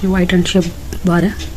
ये white and shape बार है।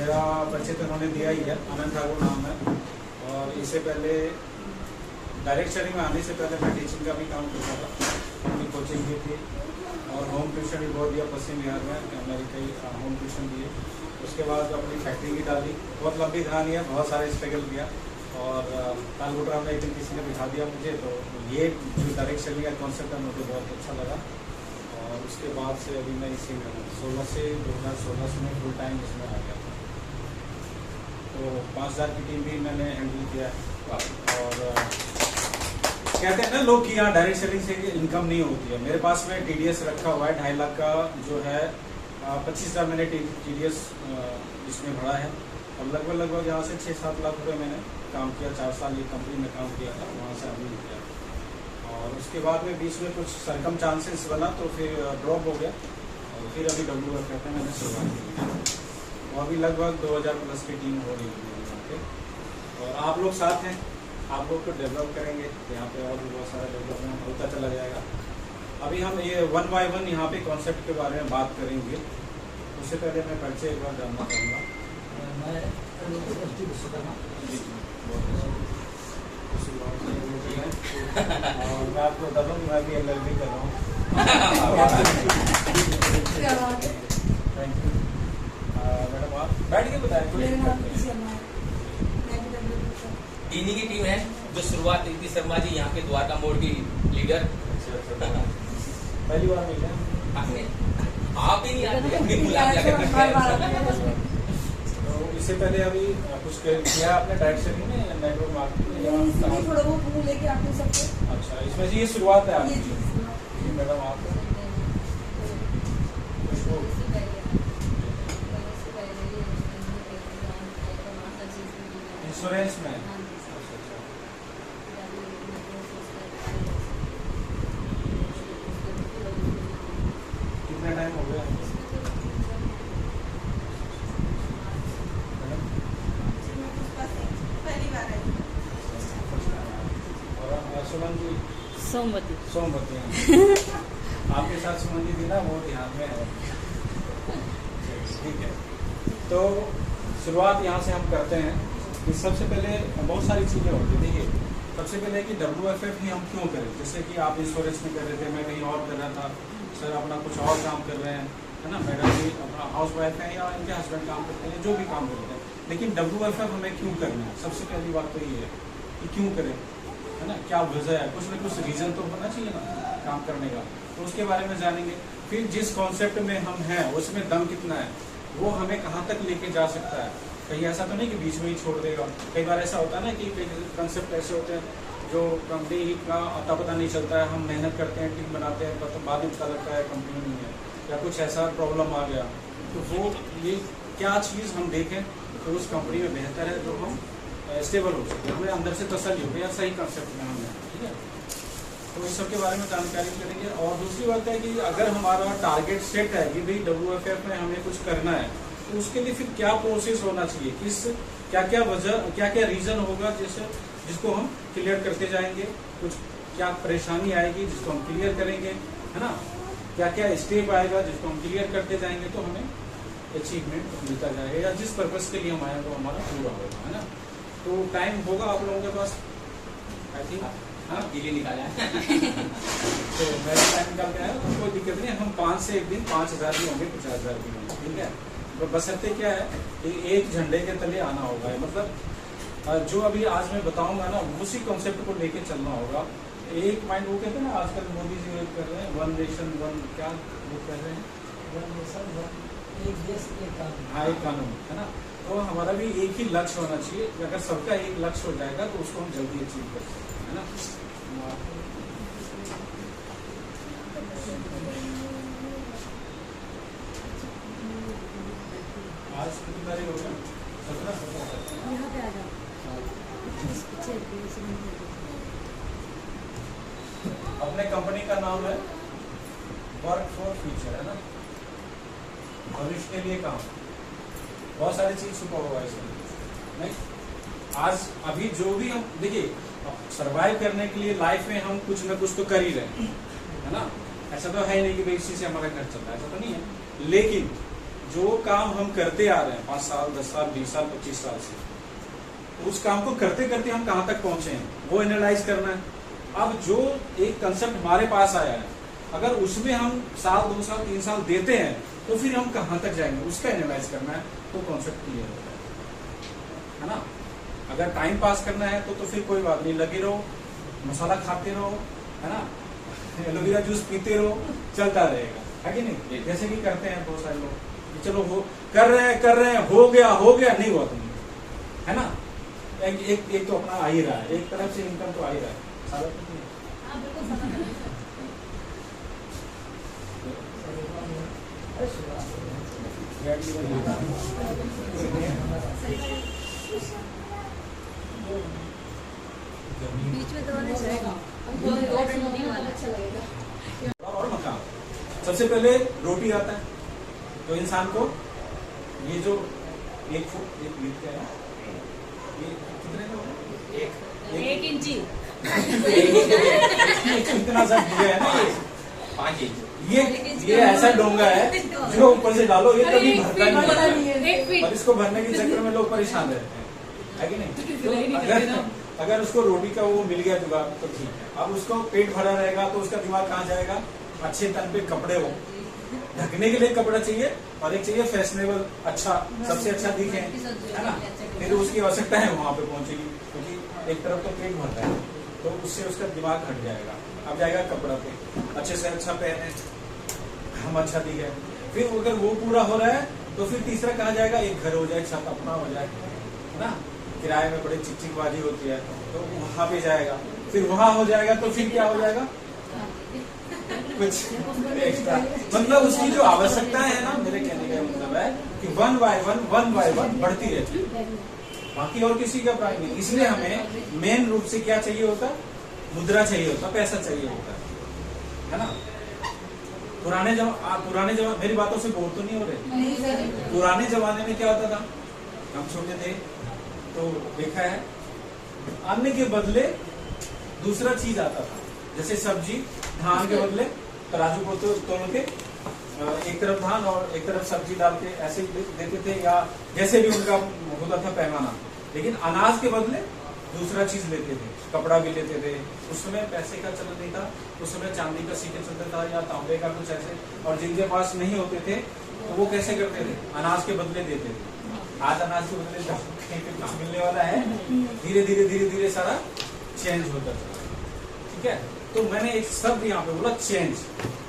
मेरा परिचय तो उन्होंने दिया ही है, आनंद ठाकुर नाम है। और इससे पहले डायरेक्ट स्टडी में आने से पहले मैं टीचिंग का भी काम करता था, अपनी कोचिंग की थी और होम ट्यूशन भी बहुत दिया पश्चिम बिहार में, मेरी कई होम ट्यूशन दिए। उसके बाद अपनी फैक्ट्री भी डाली, बहुत लंबी कहानी है, बहुत सारे स्ट्रगल किया। और तालगोटरा में एक दिन किसी ने बिठा दिया मुझे, तो ये जो डायरेक्ट स्टडी का कॉन्सेप्ट है मुझे बहुत अच्छा लगा। और उसके बाद से अभी मैं इसी में 2016 से मैं फुल टाइम इसमें आ गया था। तो 5000 की टीम भी मैंने हैंडल किया है। और कहते हैं ना लोग कि यहाँ डायरेक्ट सेलिंग से इनकम नहीं होती है। मेरे पास में TDS रखा हुआ है 2.5 लाख का, जो है 25,000 मैंने TDS इसमें भरा है। और लगभग यहाँ से 6-7 लाख रुपए मैंने काम किया, 4 साल ये कंपनी में काम किया था, वहाँ से अभी किया। और उसके बाद में बीच में कुछ सरकम चांसेस बना तो फिर ड्रॉप हो गया। और फिर अभी WFF में मैंने शुरुआत की, वो अभी लगभग 2000 प्लस की टीम हो रही है यहाँ पे। और आप लोग साथ हैं, आप लोग को डेवलप करेंगे, यहाँ पे और भी बहुत सारा डेवलपमेंट होता चला जाएगा। अभी हम ये 1 by 1 यहाँ पे कॉन्सेप्ट के बारे में बात करेंगे। उससे पहले मैं परिचय एक बार जानना चाहूँगा। और मैं आपको बता दूँ मैं भी LLB कर रहा हूँ। थैंक यू मैडम, आप बैठ के बताएं। इन्हीं की टीम है जो शुरुआत की थी, शर्मा जी यहाँ पे द्वारका मोड़ की लीडर। पहली बार मिले आपने, आप ही नहीं आते। तो इससे पहले अभी कुछ किया आपने डायरेक्ट सेलिंग में, नेटवर्क मार्केटिंग थोड़ा वो लेके आते सबको। अच्छा, इसमें से ये शुरुआत है आपकी। मैडम आप इंश्योरेंस में कितना टाइम हो गया? और सुमन जी सोमवती आपके साथ सुमन जी थी ना, वो ध्यान में है। ठीक है, तो शुरुआत यहाँ से हम करते हैं कि सबसे पहले बहुत सारी चीज़ें होती हैं। देखिए, सबसे पहले कि WFF ही हम क्यों करें। जैसे कि आप इंश्योरेंस में कर रहे थे, मैं कहीं और कर रहा था, सर अपना कुछ और काम कर रहे हैं, है ना। मैडम भी अपना हाउस वाइफ है या इनके हस्बैंड काम करते हैं, जो भी काम करते हैं, लेकिन WFF हमें क्यों करना है। सबसे पहली बात तो ये है कि क्यों करें, है ना, क्या वजह है, कुछ ना कुछ रीज़न तो होना चाहिए ना काम करने का। तो उसके बारे में जानेंगे। फिर जिस कॉन्सेप्ट में हम हैं उसमें दम कितना है, वो हमें कहाँ तक लेके जा सकता है। कहीं ऐसा तो नहीं कि बीच में ही छोड़ देगा। कई बार ऐसा होता है ना कि कई कंसेप्ट ऐसे होते हैं जो कंपनी का अता पता नहीं चलता है, हम मेहनत करते हैं, टीम बनाते हैं, तो बाद में पता लगता है कंपनी नहीं है, या कुछ ऐसा प्रॉब्लम आ गया। तो वो ये क्या चीज़ हम देखें तो उस कंपनी में बेहतर है, जो हम स्टेबल हो सके, हमें अंदर से तसल्ली हो या सही कंसेप्ट में हम हैं। ठीक है, तो इस सब के बारे में जानकारी करेंगे। और दूसरी बात है कि अगर हमारा टारगेट सेट है कि भाई WFF में हमें कुछ करना है, तो उसके लिए फिर क्या प्रोसेस होना चाहिए, किस क्या क्या वजह, क्या क्या रीज़न होगा जिसको हम क्लियर करते जाएंगे, कुछ क्या परेशानी आएगी जिसको हम क्लियर करेंगे, है ना, क्या क्या स्टेप आएगा जिसको हम क्लियर करते जाएंगे, तो हमें अचीवमेंट मिलता जाएगा, या जिस पर्पज़ के लिए हम आए तो हमारा पूरा होगा, है ना। तो टाइम होगा आप लोगों के पास, आई थिंक, हाँ दिल्ली निकाला है। तो मैं टाइम निकाल के आया, तो कोई दिक्कत नहीं। हम 5 से एक दिन 5000 भी होंगे, 50,000 भी होंगे, ठीक है। तो बशर्ते क्या है कि एक झंडे के तले आना होगा, मतलब जो अभी आज मैं बताऊंगा ना, उसी कॉन्सेप्ट को लेके चलना होगा। एक माइंड, वो कहते हैं ना आजकल मोदी जी कर रहे हैं 1 नेशन 1, क्या वो कह रहे हैं, 1 नेशन 1 एक देश एक कानून, हाँ एक कानून, है ना। तो हमारा भी एक ही लक्ष्य होना चाहिए। अगर सबका एक लक्ष्य हो जाएगा तो उसको हम जल्दी अचीव कर सकते हैं, है ना। आज कितनी तारीख हो गया? 17। यहाँ पे आ जाओ। अपने कंपनी का नाम है वर्क फॉर फ्यूचर, है ना, भविष्य के लिए काम। बहुत सारी चीज छुपा हुआ है इसमें, नहीं। आज अभी जो भी हम देखिए, सरवाइव करने के लिए लाइफ में हम कुछ ना कुछ तो कर ही रहे हैं, है ना। ऐसा तो है नहीं कि भाई इसी से हमारा घर चल रहा है, ऐसा तो नहीं है। लेकिन जो काम हम करते आ रहे हैं 5 साल 10 साल 20 साल 25 साल से, उस काम को करते करते हम कहाँ तक पहुंचे हैं वो एनालाइज करना है। अब जो एक कंसेप्ट हमारे पास आया है, अगर उसमें हम साल 2 साल 3 साल देते हैं तो फिर हम कहाँ तक जाएंगे उसका एनालाइज करना है, तो कॉन्सेप्ट क्लियर होता है ना। अगर टाइम पास करना है तो फिर कोई बात नहीं, लगे रहो, मसाला खाते रहो, है ना, एलोवेरा जूस पीते रहो, चलता रहेगा, है कि नहीं। जैसे कि करते हैं बहुत सारे लोग, चलो वो कर रहे हैं हो गया नहीं हुआ तुम, है ना। एक तो अपना आ ही रहा है, एक तरफ से इनकम तो आ ही रहा है, सारा कुछ नहीं। बीच में दबाना चलेगा अच्छा लगेगा। और मकान, सबसे पहले रोटी आता है तो इंसान को ये जो एक फुट एक मीट क्या है, ये कितने का होगा? 1 इंची इतना सा डोंगा है ना, 5 इंच। ये ऐसा डोंगा है जो ऊपर से डालो ये कभी भरता नहीं है, 1 फीट और इसको भरने के चक्कर में लोग परेशान रहते हैं, है कि नहीं। तो अगर उसको रोटी का वो मिल गया जुगाड़ तो ठीक है। अब उसको पेट भरा रहेगा तो उसका दिमाग कहाँ जाएगा, अच्छे तन पे कपड़े हो, ढकने के लिए कपड़ा चाहिए, और एक चाहिए फैशनेबल, अच्छा सबसे अच्छा दिखे, है ना। फिर उसकी आवश्यकता है वहां पे पहुंचेगी, क्योंकि एक तरफ तो पेट भर रहा है तो उससे उसका दिमाग हट जाएगा। अब जाएगा कपड़ा पे, अच्छे से अच्छा पहने, हम अच्छा दिखे। फिर अगर वो पूरा हो रहा है तो फिर तीसरा कहा जाएगा एक घर हो जाए, छत अपना हो जाए, है ना। किराए में बड़े चिकचिकबाजी होती है तो वहां पे जाएगा, फिर वहां हो जाएगा तो फिर क्या हो जाएगा, कुछ एक्स्ट्रा। मतलब उसकी जो आवश्यकताएं है ना, मेरे कहने का मतलब है कि 1 बाय 1 बढ़ती रहती है, बाकी और किसी का प्राइस नहीं। इसलिए हमें मेन रूप से क्या चाहिए होता, मुद्रा चाहिए होता, पैसा चाहिए होता है ना। पुराने जमाने, मेरी बातों से बोर तो नहीं हो रहे। पुराने जमाने में क्या होता था, हम छोटे थे तो देखा है, अन्न के बदले दूसरा चीज आता था, जैसे सब्जी, धान के बदले तराजू को तोड़ के एक तरफ धान और एक तरफ सब्जी डाल के ऐसे देते थे, या जैसे भी उनका होता था पैमाना। लेकिन अनाज के बदले दूसरा चीज लेते थे, कपड़ा भी लेते थे। उस समय पैसे का चलन नहीं था, उस समय चांदी का सिक्के चलता था या तांबे का कुछ ऐसे, और जिनके पास नहीं होते थे तो वो कैसे करते थे, अनाज के बदले देते थे। आज अनाज के बदले कहीं पे कुछ मिलने वाला है, धीरे धीरे सारा चेंज होता था, ठीक है। तो मैंने एक शब्द यहाँ पे बोला चेंज,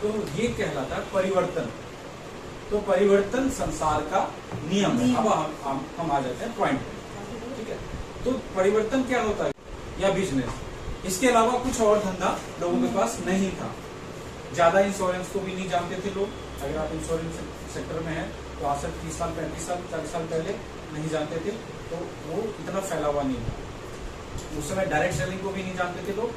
तो ये कहलाता है परिवर्तन। तो परिवर्तन संसार का नियम है। अब हम आ जाते हैं पॉइंट पे, ठीक है। तो परिवर्तन क्या होता है, या बिजनेस, इसके अलावा कुछ और धंधा लोगों के पास नहीं था। ज्यादा इंश्योरेंस को भी नहीं जानते थे लोग। अगर आप इंश्योरेंस सेक्टर में हैं तो आज से 30 साल 35 साल 40 साल पहले नहीं जानते थे, तो वो इतना फैला हुआ नहीं था। उस समय डायरेक्ट सेलिंग को भी नहीं जानते थे लोग,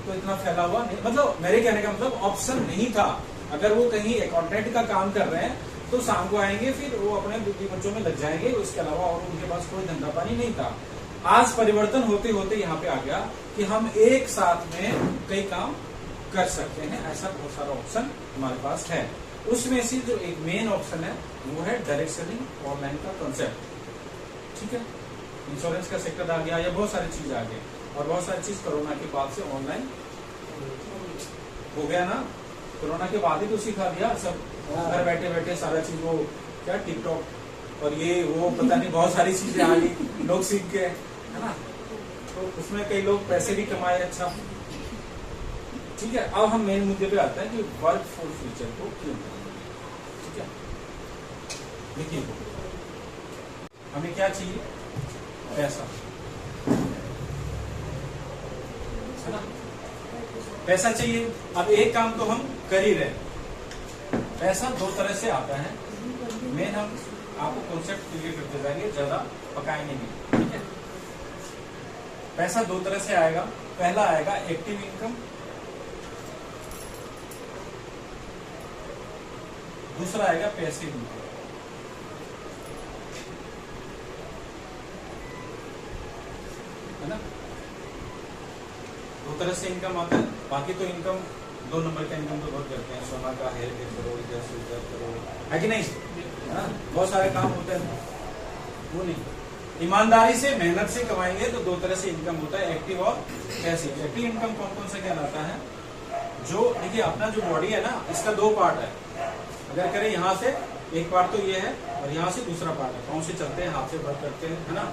तो इतना फैला हुआ नहीं, मतलब मेरे कहने का मतलब ऑप्शन नहीं था। अगर वो कहीं अकाउंटेंट का काम कर रहे हैं तो शाम को आएंगे, फिर वो अपने बुद्धि बच्चों में लग जाएंगे, उसके अलावा और उनके पास कोई धंधा पानी नहीं था। आज परिवर्तन होते होते यहाँ पे आ गया कि हम एक साथ में कई काम कर सकते हैं, ऐसा बहुत सारा ऑप्शन हमारे पास है। उसमें से जो एक मेन ऑप्शन है वो है डायरेक्ट सेलिंग, ऑनलाइन का कंसेप्ट, ठीक है। इंश्योरेंस का सेक्टर आ गया, या बहुत सारी चीज आ गई, और बहुत सारी चीज कोरोना के बाद से ऑनलाइन हो गया ना। कोरोना के बाद ही तो सिखा दिया सब, घर बैठे बैठे सारा चीज, वो क्या टिकटॉक और ये वो पता नहीं बहुत सारी चीजें आ गई, लोग सीख गए, है ना। तो उसमें कई लोग पैसे भी कमाए, अच्छा, ठीक है। अब हम मेन मुद्दे पे आते हैं कि वर्क फॉर फ्यूचर को क्यों करें, ठीक है। देखिए हमें क्या चाहिए, पैसा, है ना, पैसा चाहिए। अब एक काम तो हम कर ही रहे, पैसा 2 तरह से आता है। मेन हम आपको कॉन्सेप्ट क्लियर करते जाएंगे, ज्यादा पकाएंगे नहीं, ठीक है। पैसा 2 तरह से आएगा। पहला आएगा एक्टिव इनकम, दूसरा आएगा पैसिव इनकम, है ना। 2 तरह से इनकम आता है। बाकी तो इनकम 2 नंबर का इनकम तो बहुत करते हैं, सोना का हेयर करो, इधर से उधर करो, है कि नहीं। हाँ, बहुत सारे काम होते हैं, वो नहीं। ईमानदारी से मेहनत से कमाएंगे तो दो तरह से इनकम होता है, एक्टिव और पैसिव। एक्टिव इनकम कौन कौन सा कहलाता है? जो देखिए अपना जो बॉडी है ना, इसका दो पार्ट है। अगर करें यहाँ से एक पार्ट तो ये है और यहाँ से दूसरा पार्ट है। पाँव से चलते हैं, हाथ से वर्क करते हैं, है ना,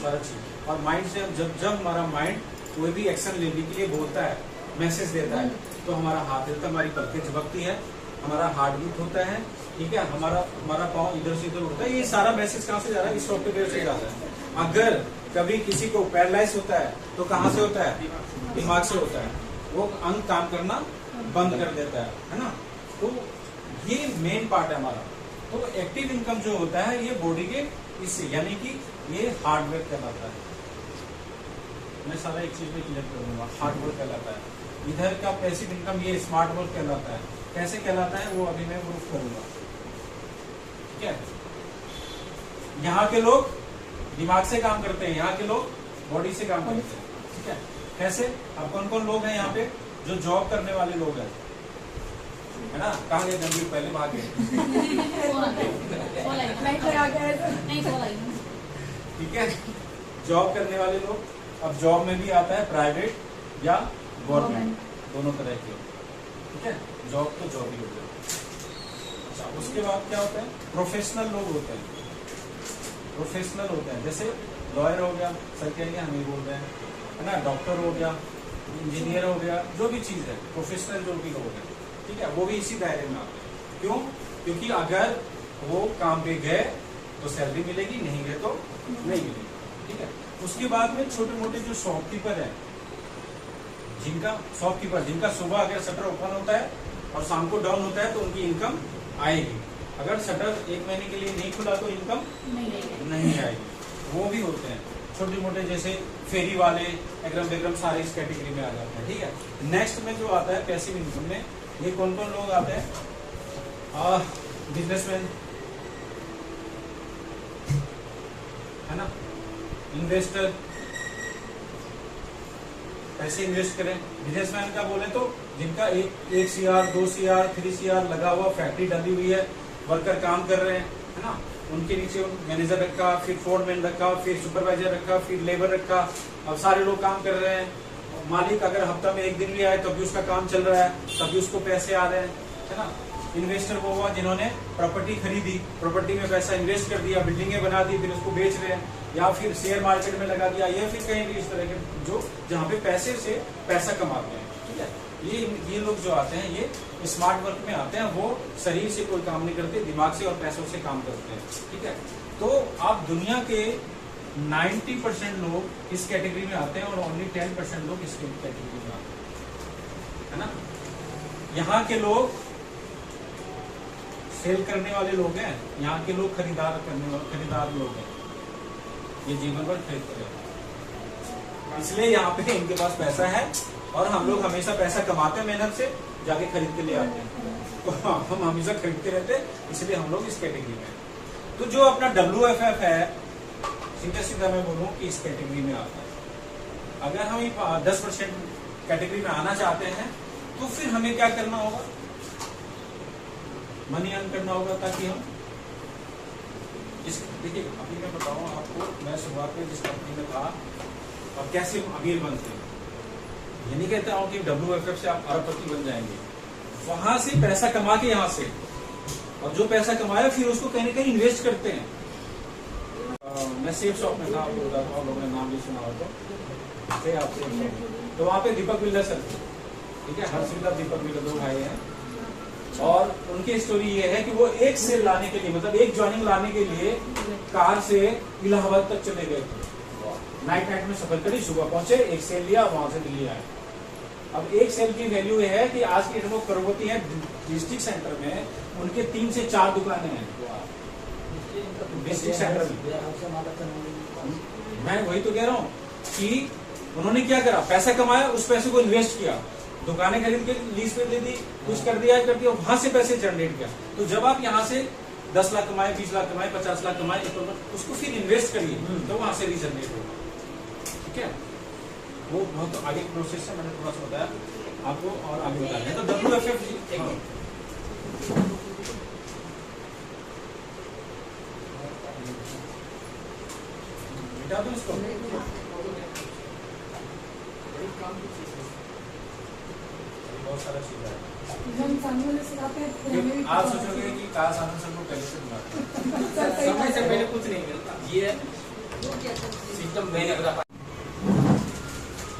सारा चीज। और माइंड से जब हमारा माइंड कोई भी एक्शन लेने के लिए बोलता है, मैसेज देता है, तो हमारा हाथ हिलता है, हमारी पलकें झपकती है, हमारा हार्ट बीट होता है, ठीक है, हमारा पाँव इधर से इधर उठता है। ये सारा मैसेज कहाँ से जा रहा है? इस सॉफ्टवेयर से जा रहा है। अगर कभी किसी को पैरालाइज होता है तो कहाँ से होता है? दिमाग से होता है। वो अंग काम करना बंद कर देता है ना। तो ये मेन पार्ट है हमारा। तो एक्टिव इनकम जो होता है ये बॉडी के इससे, यानी कि ये हार्डवर्क कहलाता है। मैं सारा एक चीज में क्लियर कर दूंगा, हार्डवर्क कहलाता है। इधर का पैसिव इनकम ये स्मार्ट वर्क कहलाता है। कैसे कहलाता है वो अभी मैं प्रूफ करूंगा, ठीक है। यहाँ के लोग दिमाग से काम करते हैं, यहाँ के लोग बॉडी से काम करते हैं, ठीक है। कैसे? अब कौन कौन लोग हैं यहाँ पे जो जॉब करने वाले लोग हैं, है ना? कहाँ गए गंभीर? पहले भाग गए, ठीक है। जॉब करने वाले लोग, अब जॉब में भी आता है प्राइवेट या गवर्नमेंट, दोनों तरह के, ठीक है। जॉब तो जॉब ही होता है। अच्छा, उसके बाद क्या होता है? प्रोफेशनल लोग होते हैं। प्रोफेशनल होते हैं जैसे लॉयर हो गया, सर कहेंगे हम ही बोल रहे हैं, है ना, डॉक्टर हो गया, इंजीनियर हो गया, जो भी चीज है प्रोफेशनल जो भी लोग हैं, ठीक है, वो भी इसी दायरे में आते हैं। क्यों? क्योंकि अगर वो काम पे गए तो सैलरी मिलेगी, नहीं गए तो नहीं मिलेगी, ठीक है। उसके बाद में छोटे मोटे जो शॉपकीपर है, जिनका सुबह अगर शटर ओपन होता है और शाम को डाउन होता है तो उनकी इनकम आएगी। अगर शटर एक महीने के लिए नहीं खुला तो इनकम नहीं आएगी, वो भी होते हैं। छोटे मोटे जैसे फेरी वाले, एग्रम सारे इस कैटेगरी में आ जाते हैं, ठीक है। नेक्स्ट में जो आता है पैसिव इनकम में, ये कौन कौन लोग आते हैं? बिजनेसमैन, है ना, इन्वेस्टर, पैसे इन्वेस्ट करें। बिजनेसमैन का बोले तो जिनका एक CR 2 CR 3 CR लगा हुआ, फैक्ट्री डाली हुई है, वर्कर काम कर रहे हैं, है ना, उनके नीचे मैनेजर रखा, फिर फोरमैन रखा, फिर सुपरवाइजर रखा, फिर लेबर रखा, अब सारे लोग काम कर रहे हैं। मालिक अगर हफ्ता में एक दिन भी आए तब भी उसका काम चल रहा है, तब भी उसको पैसे आ रहे हैं, है ना। इन्वेस्टर वो हुआ जिन्होंने प्रॉपर्टी खरीदी, प्रॉपर्टी में पैसा इन्वेस्ट कर दिया, बिल्डिंगें बना दी, फिर उसको बेच रहे हैं, या फिर शेयर मार्केट में लगा दिया, या फिर कहीं भी इस तरह के जो जहाँ पे पैसे से पैसा कमाते हैं, ठीक है। ये लोग जो आते हैं ये स्मार्ट वर्क में आते हैं, वो शरीर से कोई काम नहीं करते, दिमाग से और पैसों से काम करते हैं, ठीक है। तो आप दुनिया के 90% लोग इस कैटेगरी में आते हैं और ओनली 10% लोग इस कैटेगरी में आते हैं, है ना। यहाँ के लोग सेल करने वाले लोग हैं, यहाँ के लोग खरीदार लोग हैं, ये जीवन भर खरीदते हैं, इसलिए यहाँ पे इनके पास पैसा है और हम लोग हमेशा पैसा कमाते हैं, मेहनत से जाके खरीद के ले आते हैं, तो हम हमेशा खरीदते रहते हैं, इसलिए हम लोग इस कैटेगरी में। तो जो अपना WFF है, सीधा मैं बोलूँ कि इस कैटेगरी में आता है। अगर हम 10% कैटेगरी में आना चाहते हैं तो फिर हमें क्या करना होगा? मनी अर्न करना होगा, ताकि हम देखिए अभी मैं बताऊँ आपको, मैं शुरुआत में जिस कंपनी में था और कैसे हम अमीर बनते हैं, ये नहीं कहता हूँ कि WFF से आप अरबपति बन जाएंगे, वहां से पैसा कमा के यहाँ से, और जो पैसा कमाया फिर उसको कहीं ना कहीं इन्वेस्ट करते हैं। मैं सेफ शॉप में था, आपको बताता हूँ, आप लोगों ने नाम भी सुना हो तो वहाँ पे दीपक बिल्डर सर, ठीक है, हर्षविला दीपक बिल्डर, दो भाई हैं, और उनकी स्टोरी ये है कि वो एक सेल लाने के लिए, मतलब एक ज्वाइनिंग लाने के लिए कार से इलाहाबाद तक चले गए थे, नाइट में सफर करी, सुबह पहुंचे, एक सेल लिया, वहां से दिल्ली आए। अब एक सेल की वैल्यू है कि आज की डेट में करोड़पति है, डिस्ट्रिक्ट सेंटर में उनके 3 से 4 दुकानें हैं डिस्ट्रिक्ट सेंटर में। मैं वही तो कह रहा हूँ कि उन्होंने क्या करा, पैसा कमाया, उस पैसे को इन्वेस्ट किया, दुकानें खरीद के लीज पे दे दी, कुछ कर दिया, वहां से पैसे जनरेट किया। तो जब आप यहाँ से 10 लाख कमाए, 20 लाख कमाए, 50 लाख कमाए, उसको फिर इन्वेस्ट करिए, तो वहां से रीजनरेट होगा, ठीक है। वो बहुत आगे प्रोसेस है, मैंने थोड़ा सा बताया आपको और आगे बताया। तो WFF मिटा दो इसको। बहुत सारा चीज है। आप सोचोगे कि काश आनंद सर को पहले से बुलाते। समय से पहले कुछ नहीं मिलता, ये सिस्टम मैंने बता।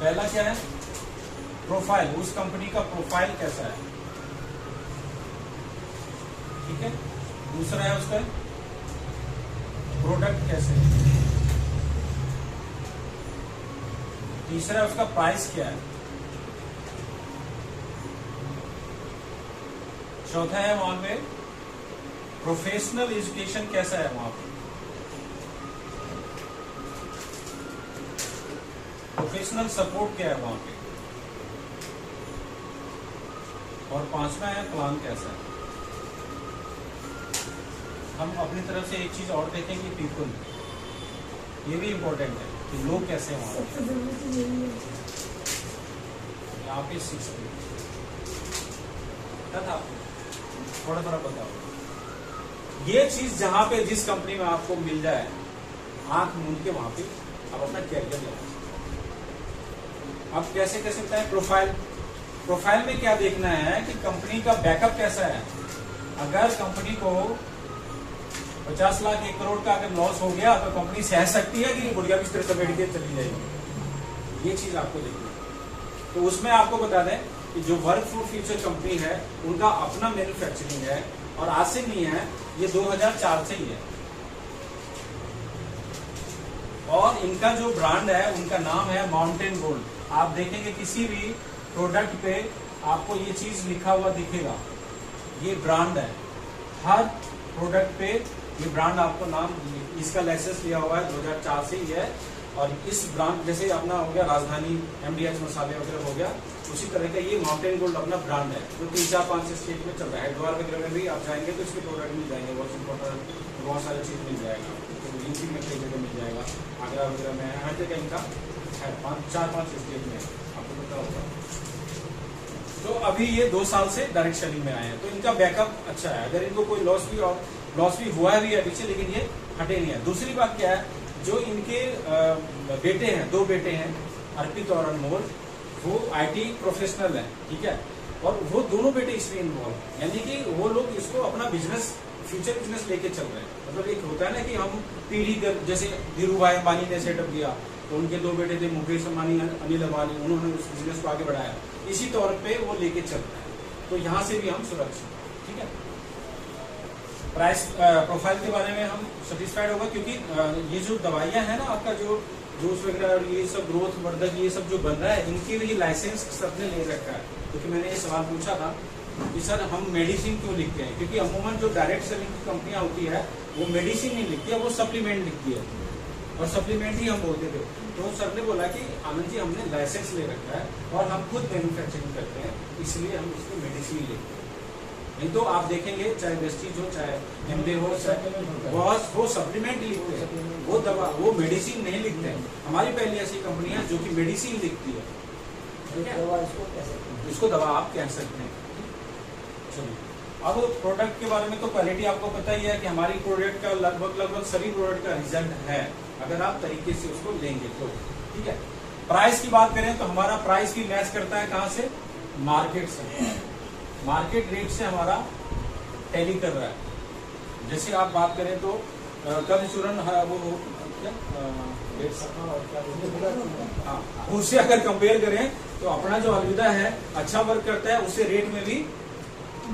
पहला क्या है? प्रोफाइल, उस कंपनी का प्रोफाइल कैसा है, ठीक है। दूसरा है उसका प्रोडक्ट कैसे है। तीसरा है उसका प्राइस क्या है। चौथा है वहां पे प्रोफेशनल एजुकेशन कैसा है वहां पे, प्रोफेशनल सपोर्ट क्या है वहां पे, और पांचवा है प्लान कैसा है। हम अपनी तरफ से एक चीज और देखेंगे, पीपल, ये भी इंपॉर्टेंट है कि लोग कैसे हैं वहां पे। यहाँ पे 6 था, थोड़ा थोड़ा बताओ। ये चीज जहां पे जिस कंपनी में आपको मिल जाए, आंख मूंद के वहां पे आप अपना कैरियर लगा सकते हैं। अब कैसे कर सकता है? प्रोफाइल में क्या देखना है कि कंपनी का बैकअप कैसा है। अगर कंपनी को 50 लाख 1 करोड़ का अगर लॉस हो गया तो कंपनी सह सकती है कि गुड़िया बिस्तर से बैठ के चली जाएगी। ये चीज आपको देखनी है। तो उसमें आपको बता दें कि जो वर्क फॉर फ्यूचर कंपनी है उनका अपना मैन्युफैक्चरिंग है, और आज से नहीं है, ये 2004 से ही है। और इनका जो ब्रांड है उनका नाम है माउंटेन गोल्ड। आप देखेंगे किसी भी प्रोडक्ट पे आपको ये चीज लिखा हुआ दिखेगा, ये ब्रांड है। हर प्रोडक्ट पे ये ब्रांड आपको नाम, इसका लाइसेंस लिया हुआ है 2004 से ही है। और इस ब्रांड जैसे अपना हो गया राजधानी, MDH मसाले वगैरह हो गया, उसी तरह का ये माउंटेन गोल्ड अपना ब्रांड है, जो 3-4-5 स्टेट में चल रहा है। हरिद्वार वगैरह में भी आप जाएंगे तो इसके प्रोडक्ट मिल जाएंगे, बहुत सारी चीज मिल जाएगा। तो यूपी में कई जगह मिल जाएगा, आगरा वगैरह में, हर जगह इनका है, 4-5 स्टेट में, आपको पता होगा। तो अभी ये 2 साल से डायरेक्ट सेलिंग में आए हैं, तो इनका बैकअप अच्छा है। अगर इनको कोई लॉस भी हुआ भी है पीछे, लेकिन ये हटे नहीं है। दूसरी बात क्या है, जो इनके बेटे हैं, 2 बेटे हैं, अर्पित और अनमोल, वो IT प्रोफेशनल है, ठीक है। और वो दोनों बेटे इसमें इन्वॉल्व हैं, यानी कि वो लोग इसको अपना बिजनेस, फ्यूचर बिजनेस लेके चल रहे हैं। मतलब एक होता है ना कि हम पीढ़ी जैसे धीरू भाई अंबानी ने सेटअप किया, तो उनके 2 बेटे थे, मुकेश अंबानी, अनिल अंबानी, उन्होंने उस बिजनेस को आगे बढ़ाया। इसी तौर पे वो लेके चल रहे हैं, तो यहाँ से भी हम सुरक्षित, ठीक है। प्राइस प्रोफाइल के बारे में हम सेटिस्फाइड होगा, क्योंकि ये जो दवाइयाँ हैं ना, आपका जो जूस वगैरह और ये सब ग्रोथ वर्धक ये सब जो बन रहा है, इनके लिए लाइसेंस सबने ले रखा है। क्योंकि मैंने ये सवाल पूछा था कि सर हम मेडिसिन क्यों लिखते हैं, क्योंकि अमूमन जो डायरेक्ट सेलिंग की कंपनियां होती है वो मेडिसिन नहीं लिखती है, वो सप्लीमेंट लिखती है, और सप्लीमेंट ही हम बोलते थे। तो सर ने बोला कि आनंद जी हमने लाइसेंस ले रखा है और हम खुद मैन्युफैक्चरिंग करते हैं, इसलिए हम इसको मेडिसिन लिखते हैं। नहीं तो आप देखेंगे चाहे वेस्टीज हो, चाहे एमडे हो, चाहे वो सप्लीमेंट लिखते हैं, वो दवा, वो मेडिसिन नहीं लिखते हैं। हमारी पहली ऐसी कंपनी है जो कि मेडिसिन लिखती है, इसको दवा आप कह सकते हैं। चलिए, अब प्रोडक्ट के बारे में तो क्वालिटी आपको पता ही है कि हमारी प्रोडक्ट का लगभग सभी प्रोडक्ट का रिजल्ट है, अगर आप तरीके से उसको लेंगे तो, ठीक है। प्राइस की बात करें तो हमारा प्राइस भी मैच करता है कहाँ से, मार्केट से, मार्केट रेट से हमारा टैली कर रहा है। जैसे आप बात करें तो कल चूरन वो उससे अगर कंपेयर करें तो अपना जो अलविदा है अच्छा वर्क करता है, उससे रेट में भी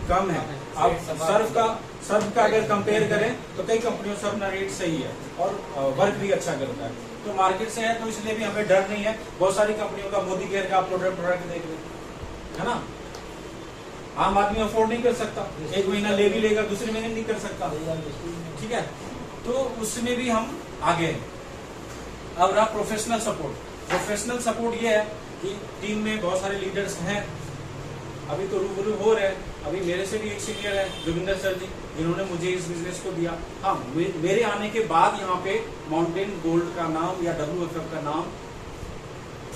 कम है। आप सर्फ का अगर कंपेयर करें तो कई कंपनियों से अपना रेट सही है और वर्क भी अच्छा करता है, तो मार्केट से है, तो इसलिए भी हमें डर नहीं है। बहुत सारी कंपनियों का मोदी केयर का प्रोडक्ट देख लें, है ना। आम आदमी अफोर्ड नहीं कर सकता, एक महीना ले भी लेगा, दूसरे महीने नहीं कर सकता, ठीक है। तो उसमें भी हम आगे हैं। अब रहा प्रोफेशनल सपोर्ट। प्रोफेशनल सपोर्ट ये है कि टीम में बहुत सारे लीडर्स हैं, अभी तो रूबरू हो रहे हैं। अभी मेरे से भी एक सीनियर है जोगिंदर सर जी, जिन्होंने मुझे इस बिजनेस को दिया। हाँ, मेरे आने के बाद यहाँ पे माउंटेन गोल्ड का नाम या WFF का नाम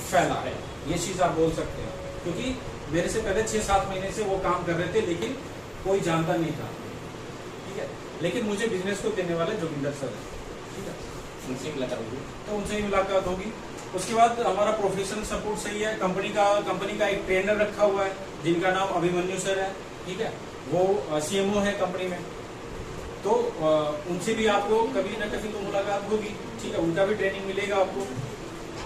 फैला है, ये चीज आप बोल सकते हैं, क्योंकि मेरे से पहले 6-7 महीने से वो काम कर रहे थे, लेकिन कोई जानता नहीं था, ठीक है। लेकिन मुझे बिजनेस को देने वाले जोगिंदर सर है, ठीक है। उनसे मुलाकात होगी। तो उनसे ही मुलाकात होगी। उसके बाद हमारा प्रोफेशनल सपोर्ट सही है, कंपनी का एक ट्रेनर रखा हुआ है जिनका नाम अभिमन्यु सर है, ठीक है, वो सीएमओ है कंपनी में। तो उनसे भी आपको कभी ना कभी तो मुलाकात होगी, ठीक है, उनका भी ट्रेनिंग मिलेगा आपको।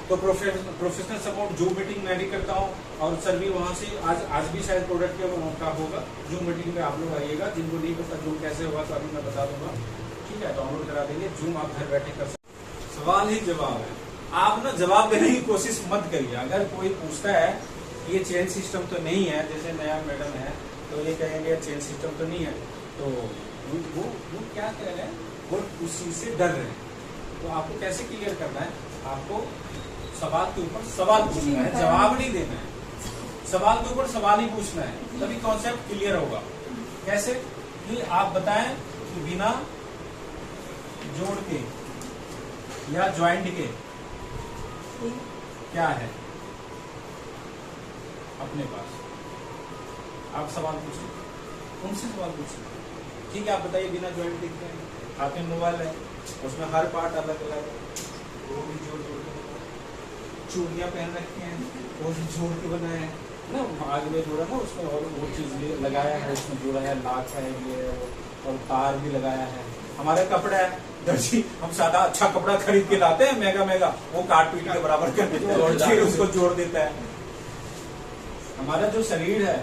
तो प्रोफेशनल सपोर्ट जूम मीटिंग मैं भी करता हूँ, और सर भी वहाँ से आज भी शायद प्रोडक्ट का होगा जूम मीटिंग में, आप लोग आइएगा। जिनको नहीं पता जूम कैसे होगा तो अभी मैं बता दूंगा, ठीक है, डाउनलोड करा देंगे जूम, आप घर बैठे कर सकते। सवाल ही जवाब है, आप ना जवाब देने की कोशिश मत करिए। अगर कोई पूछता है ये चेन सिस्टम तो नहीं है, जैसे नया मैडम है तो ये कहेंगे चेन सिस्टम तो नहीं है, तो वो क्या कह रहे हैं, वो उस चीज से डर रहे हैं। तो आपको कैसे क्लियर करना है, आपको सवाल के ऊपर सवाल पूछना है, जवाब नहीं देना है। सवाल के ऊपर सवाल ही पूछना है, तभी कॉन्सेप्ट क्लियर होगा। कैसे कि आप बताएं कि बिना जोड़ के या ज्वाइंट के क्या है अपने पास। आप सवाल पूछिए, उनसे सवाल पूछिए, ठीक है, आप बताइए बिना ज्वाइंट के क्या है। हाथ में मोबाइल है, उसमें हर पार्ट अलग अलग है, वो भी जोड़ के, चूड़ियां पहन रखी हैं वो भी जोड़ के बनाए हैं ना, आगे में जोड़ा ना उसमें, और वो चीज लगाया है उसमें, जोड़ा है, लाख है ये, और तार भी लगाया है। हमारा कपड़ा है, दर्जी हम सादा अच्छा कपड़ा खरीद के लाते हैं महंगा, वो काट पीट के बराबर कर देते हैं, फिर उसको जोड़ देता है। हमारा जो शरीर है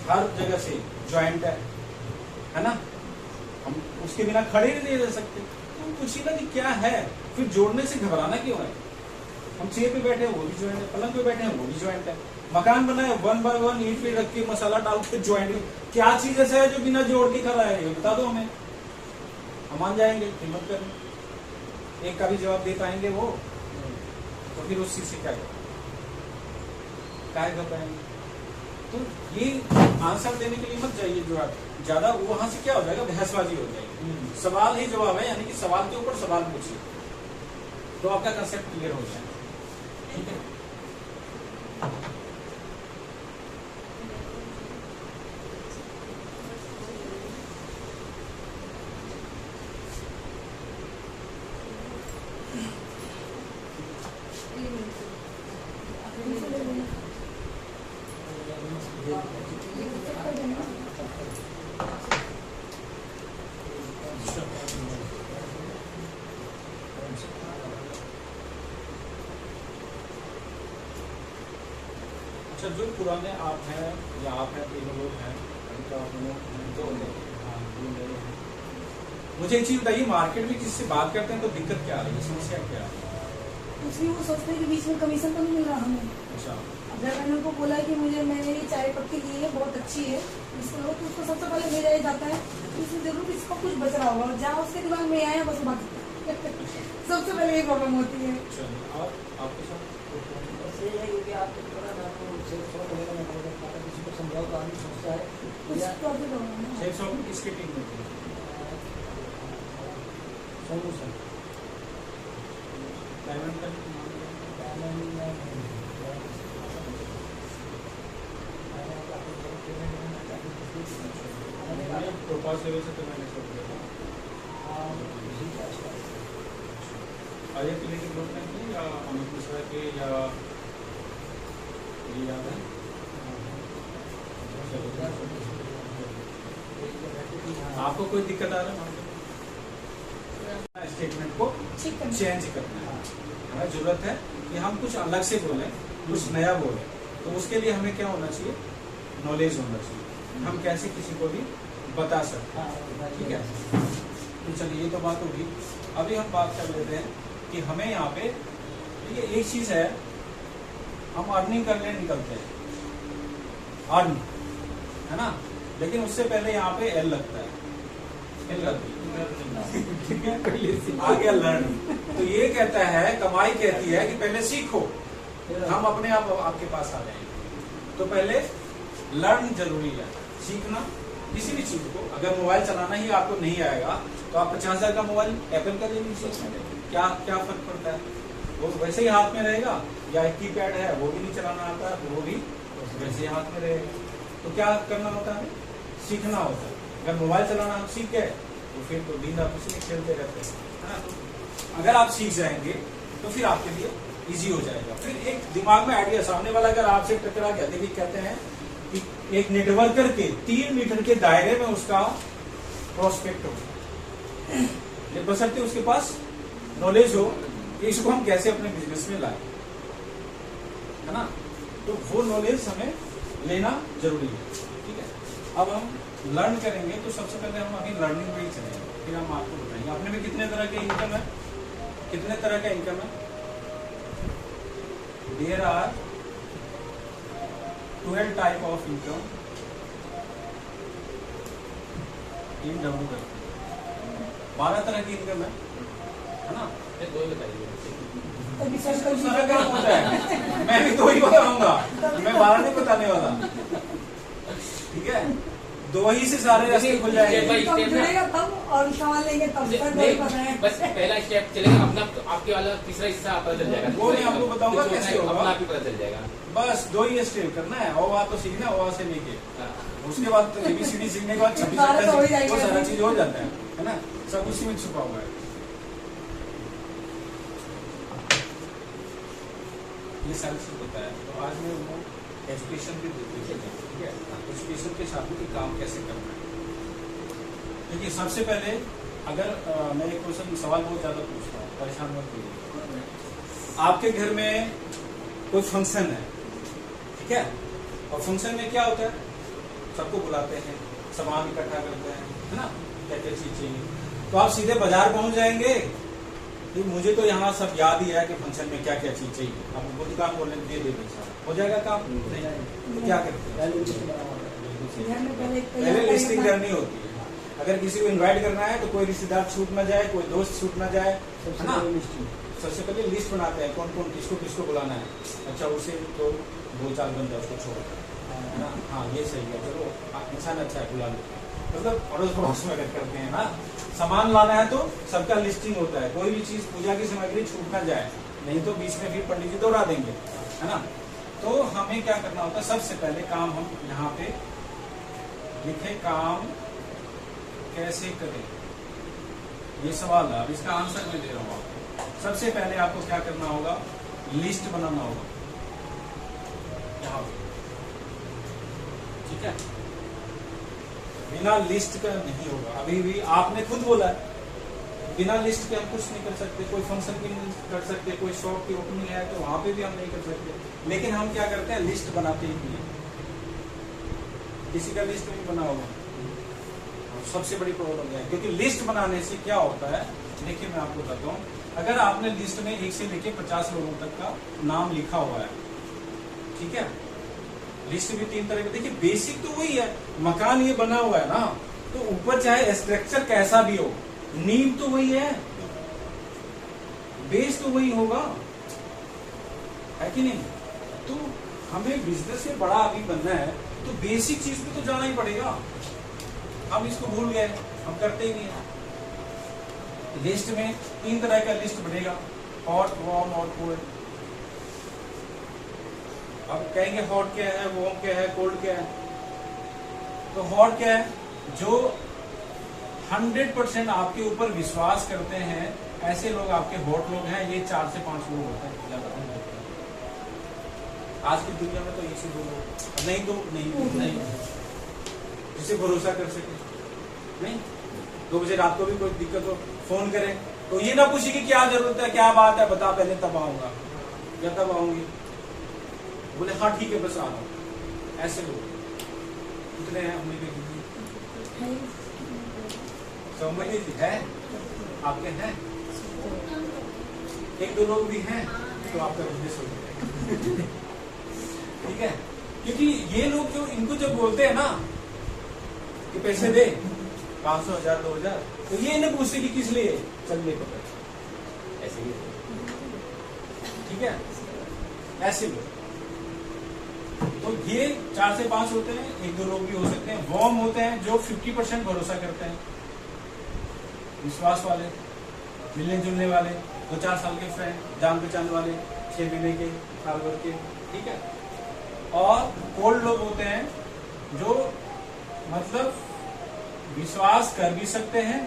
हर जगह से ज्वाइंट है ना, हम उसके बिना खड़े नहीं रह सकते। तुम पूछिए ना कि क्या है, फिर जोड़ने से घबराना क्यों है। हम चेयर पे बैठे हैं वो भी ज्वाइंट है, पलंग पे बैठे हैं वो भी ज्वाइंट है, मकान बनाए 1 by 1 ईंट पे रख के मसाला डाल के ज्वाइंट। क्या चीज ऐसा है जो बिना जोड़ के खड़ा है, ये बता दो हमें, हम मान जाएंगे, हिम्मत करें। एक का भी जवाब दे पाएंगे वो, तो फिर उस चीज से क्या घबराएंगे। तो ये आंसर देने के लिए मत जाइए जो आप ज्यादा, वहां से क्या हो जाएगा, बहसबाजी हो जाएगी। सवाल ही जवाब है, यानी कि सवाल के ऊपर सवाल पूछिए, तो आपका कंसेप्ट क्लियर हो जाए, ठीक है। अच्छा, जो पुराने आप हैं या आप हैं, तीनों लोग हैं, मुझे एक चीज बताइए, मार्केट में किससे बात करते हैं तो दिक्कत क्या आ रही है, समस्या क्या आ रही है? उसमें वो सोचते हैं कि बीच में कमीशन तो नहीं मिल रहा हमें। अच्छा, अगर मैंने उनको बोला कि मैंने ये चाय पत्ती ली है बहुत अच्छी है, इसको तो उसको सबसे पहले मेरा ही जाता है, इसमें जरूर इसका कुछ बच रहा होगा, और जहाँ उसके दिमाग में आया बस बात सबसे पहले ये प्रॉब्लम होती है। और आपके साथ किसी को समझाओ तो आदमी सोचता है सेल्स ऑफ किसके टीम में थे? सोनू सर, डायमंड का प्रोपास लेवल से तो मैंने छोड़ दिया था। आर्या क्लिनिक ग्रुप में थे या अमित मिश्रा के, या ये याद है? आपको कोई दिक्कत आ रहा है? स्टेटमेंट को चेंज करना है, हमें जरूरत है कि हम कुछ अलग से बोलें, कुछ नया बोलें। तो उसके लिए हमें क्या होना चाहिए, नॉलेज होना चाहिए, हम कैसे किसी को भी बता सकते हैं, ठीक है। तो चलिए ये तो बात होगी। अभी हम बात कर लेते हैं कि हमें यहाँ पे ये एक चीज है, हम अर्निंग करने निकलते हैं, अर्न है ना, लेकिन उससे पहले यहाँ पे एल लगता है, एल लगती है, ठीक है, आ गया लर्न। तो ये कहता है, कमाई कहती है कि पहले सीखो, हम अपने आप आपके पास आ जाएंगे। तो पहले लर्न जरूरी है, सीखना किसी भी चीज को। अगर मोबाइल चलाना ही आपको नहीं आएगा तो आप 50,000 का मोबाइल एप्पल का ले लीजिए, क्या क्या फर्क पड़ता है, वो वैसे ही हाथ में रहेगा। या एक कीपैड है वो भी नहीं चलाना आता है, वो भी वैसे ही हाथ में रहेगा। तो क्या करना होता है, सीखना होता है। अगर मोबाइल चलाना हम सीख गए तो फिर तो दिन रात उसी में खेलते रहते हैं, है ना। तो अगर आप सीख जाएंगे तो फिर आपके लिए इजी हो जाएगा। फिर एक दिमाग में आइडिया, सामने वाला अगर आपसे टकरा गया, देखिए कहते हैं कि एक नेटवर्कर के 3 मीटर के दायरे में उसका प्रोस्पेक्ट हो, बशर्ते उसके पास नॉलेज हो कि इसको हम कैसे अपने बिजनेस में लाए, है ना। तो वो नॉलेज हमें लेना जरूरी है, ठीक है। अब हम लर्न करेंगे तो सबसे पहले हम अभी लर्निंग में ही चलेंगे, फिर हम आपको बताएंगे अपने में कितने तरह के इनकम है, कितने तरह का इनकम है। There are 12 type of income in W. 12 तरह की इनकम है ना। दो ही बताइए। अभी सर तो सारा काम होता है, मैं भी 2 ही बताऊंगा, मैं 12 नहीं बताने वाला, ठीक है। 2 ही से सारे रास्ते खुल जाएंगे। तब जुड़ेगा तब और सवाल लेंगे तब तक नहीं पता है। बस पहला स्टेप चलेगा अपना, तो आपके वाला तीसरा हिस्सा पता चल जाएगा। वो मैं आपको बताऊंगा कैसे होगा, अपना आप ही पता चल जाएगा। बस 2 ही स्टेप करना है, और वहाँ तो सीखना, वहाँ से लेके उसके बाद तो ABCD सीखने के बाद 26 तो हो जाएगा, वो सारा चीज हो जाता है ना, सब उसी में छुपा हुआ है। ये सारी चीज होता है। तो आज मैं वो एजुकेशन भी देते हैं, ठीक है। एजुकेशन के साथ भी काम कैसे करना है। देखिए सबसे पहले अगर मैं एक क्वेश्चन सवाल बहुत ज्यादा पूछता हूँ, परेशान मत होइए। आपके घर में कोई फंक्शन है, ठीक है, और फंक्शन में क्या होता है, सबको बुलाते हैं, सामान इकट्ठा करते हैं, है ना, क्या क्या चीज चाहिए। तो आप सीधे बाजार पहुंच जाएंगे कि मुझे तो यहाँ सब याद ही है कि फंक्शन में क्या क्या चीज चाहिए, आप उनको दुकान बोलने दे देंगे, हो जाएगा काम। नहीं तो क्या करते हैं, पहले लिस्टिंग करनी होती है। अगर किसी को इनवाइट करना है तो कोई रिश्तेदार छूट ना जाए, कोई दोस्त छूट ना जाए, है ना। सबसे पहले लिस्ट बनाते हैं कौन कौन किसको किसको बुलाना है। अच्छा उसे तो 2-4 बंदा उसको छोड़, है ना। हाँ ये सही है, चलो इंसान अच्छा है, बुला लो, मतलब अड़ोस पड़ोस में करते हैं ना। सामान लाना है तो सबका लिस्टिंग होता है, कोई भी चीज पूजा की सामग्री छूट ना जाए, नहीं तो बीच में फिर पंडित जी दौड़ा देंगे, है ना। तो हमें क्या करना होता है, सबसे पहले काम हम यहाँ पे लिखे, काम कैसे करें, ये सवाल है। अब इसका आंसर मैं दे रहा हूँ आपको। सबसे पहले आपको क्या करना होगा, लिस्ट बनाना होगा यहाँ पे, ठीक है। बिना लिस्ट का नहीं होगा। अभी भी आपने खुद बोला है बिना लिस्ट के हम कुछ नहीं कर सकते, कोई फंक्शन भी नहीं कर सकते, कोई शॉप की ओपनिंग है तो वहां पे भी हम नहीं कर सकते। लेकिन हम क्या करते हैं, लिस्ट बनाते ही नहीं, किसी का लिस्ट नहीं बना होगा, सबसे बड़ी प्रॉब्लम है। क्योंकि लिस्ट बनाने से क्या होता है, देखिए मैं आपको बताता हूँ। अगर आपने लिस्ट में 1 से लेके 50 लोगों तक का नाम लिखा हुआ है, ठीक है। लिस्ट भी 3 तरह की, देखिए बेसिक तो वही है, मकान ये बना हुआ है ना, तो ऊपर चाहे स्ट्रक्चर कैसा भी हो, नींव तो वही है, बेस तो वही होगा, है कि नहीं। तो हमें बिजनेस से बड़ा अभी बनना है तो बेसिक चीज पे तो जाना ही पड़ेगा। हम इसको भूल गए, हम करते ही नहीं है। लिस्ट में 3 तरह का लिस्ट बनेगा, हॉट, वार्म और कोल्ड। अब कहेंगे हॉट क्या है, वार्म क्या है, कोल्ड क्या है। तो हॉट क्या है, जो 100% आपके ऊपर विश्वास करते हैं, ऐसे लोग आपके हॉट लोग हैं। ये 4 से 5 लोग होते हैं, ज्यादा नहीं होते। आज की दुनिया में तो 1 से 2 लोग, नहीं तो नहीं जिसे भरोसा कर सके। नहीं 2 बजे रात को भी कोई दिक्कत हो, फोन करें तो ये ना पूछे कि क्या जरूरत है, क्या बात है, बता पहले तब आऊंगा या तब आऊंगी। बोले हाँ ठीक है बस आ रहा हूँ। ऐसे लोग कितने हैं, हमने समझ है, आपके हैं 1-2 लोग भी हैं तो आपका बिजनेस हो जाएगा। ठीक है, क्योंकि ये लोग जो इनको जब बोलते हैं ना कि पैसे दे 500, 1000, 2000, तो ये नहीं पूछते कि किस लिए, चल ले पकड़, ऐसे ही। ठीक है, ऐसे लोग तो ये 4 से 5 होते हैं, 1-2 लोग भी हो सकते हैं। वार्म होते हैं जो 50% भरोसा करते हैं, विश्वास वाले, मिलने जुलने वाले, 2-4 साल के फ्रेंड, जान पहचान वाले, 6 महीने के, साल भर के। ठीक है, और कोल्ड लोग होते हैं जो मतलब विश्वास कर भी सकते हैं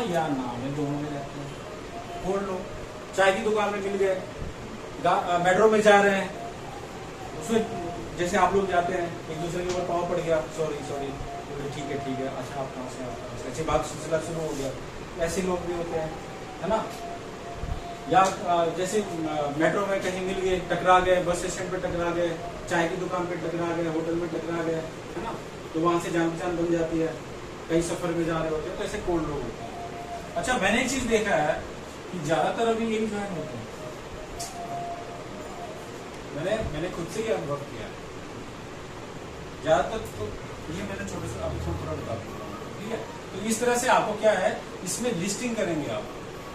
या ना में दोनों में रहते हैं। खोल लो। चाय की दुकान में मिल गए, मेट्रो में जा रहे हैं, उसमें जैसे आप लोग जाते हैं एक दूसरे के ऊपर पाँव पड़ गया, सॉरी सॉरी, ठीक है, अच्छा आप कहाँ से, आप कहाँ से, ऐसी बात सिलसिला शुरू हो गया। ऐसे लोग भी होते हैं, है ना। या जैसे मेट्रो में कहीं मिल गए, टकरा गए, बस स्टैंड पे टकरा गए, चाय की दुकान पे टकरा गए, होटल में टकरा गए, है ना, तो वहां से जान पहचान बन जाती है। कई सफर में जा रहे होते हैं तो ऐसे कोल्ड लोग होते हैं। अच्छा, मैंने एक चीज देखा है कि ज्यादातर अभी यही ज्वाइन होते हैं। मैंने खुद से ही अनुभव किया ज्यादातर। तो ये मैंने छोटे से अभी थोड़ा बता दूंगा, ठीक है। तो इस तरह से आपको क्या है, इसमें लिस्टिंग करेंगे आप।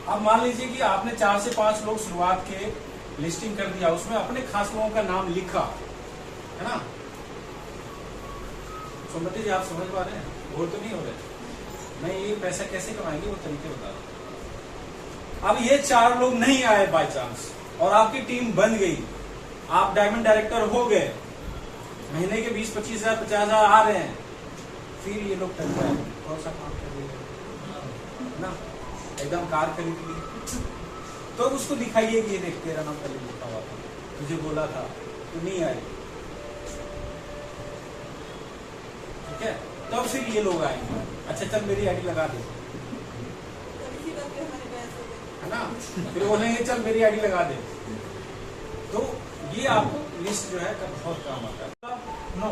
अब मान लीजिए कि आपने 4 से 5 लोग शुरुआत के लिस्टिंग कर दिया, उसमें अपने खास लोगों का नाम लिखा, है ना। सोमवती जी आप समझ पा रहे हैं, बोर तो नहीं हो रहे? मैं ये पैसा कैसे कमाएंगे वो तरीके बता रहा हूं। अब ये 4 लोग नहीं आए बाय चांस और आपकी टीम बन गई, आप डायमंड डायरेक्टर हो गए, महीने के 20-25 हजार 50 हजार आ रहे हैं, फिर ये लोग टक गए, कौन सा काम कर रहे हैं ना, एकदम कार खरीद ली, तो उसको दिखाइए कि ये देख तेरा नाम पहले लिखा हुआ था, तुझे बोला था, तू नहीं आई, ठीक है। तब फिर ये लोग आएंगे, अच्छा चल मेरी आईडी लगा दे, है ना, फिर बोलेंगे चल मेरी आईडी लगा दे। तो ये आपको लिस्ट जो है बहुत काम आता है। नो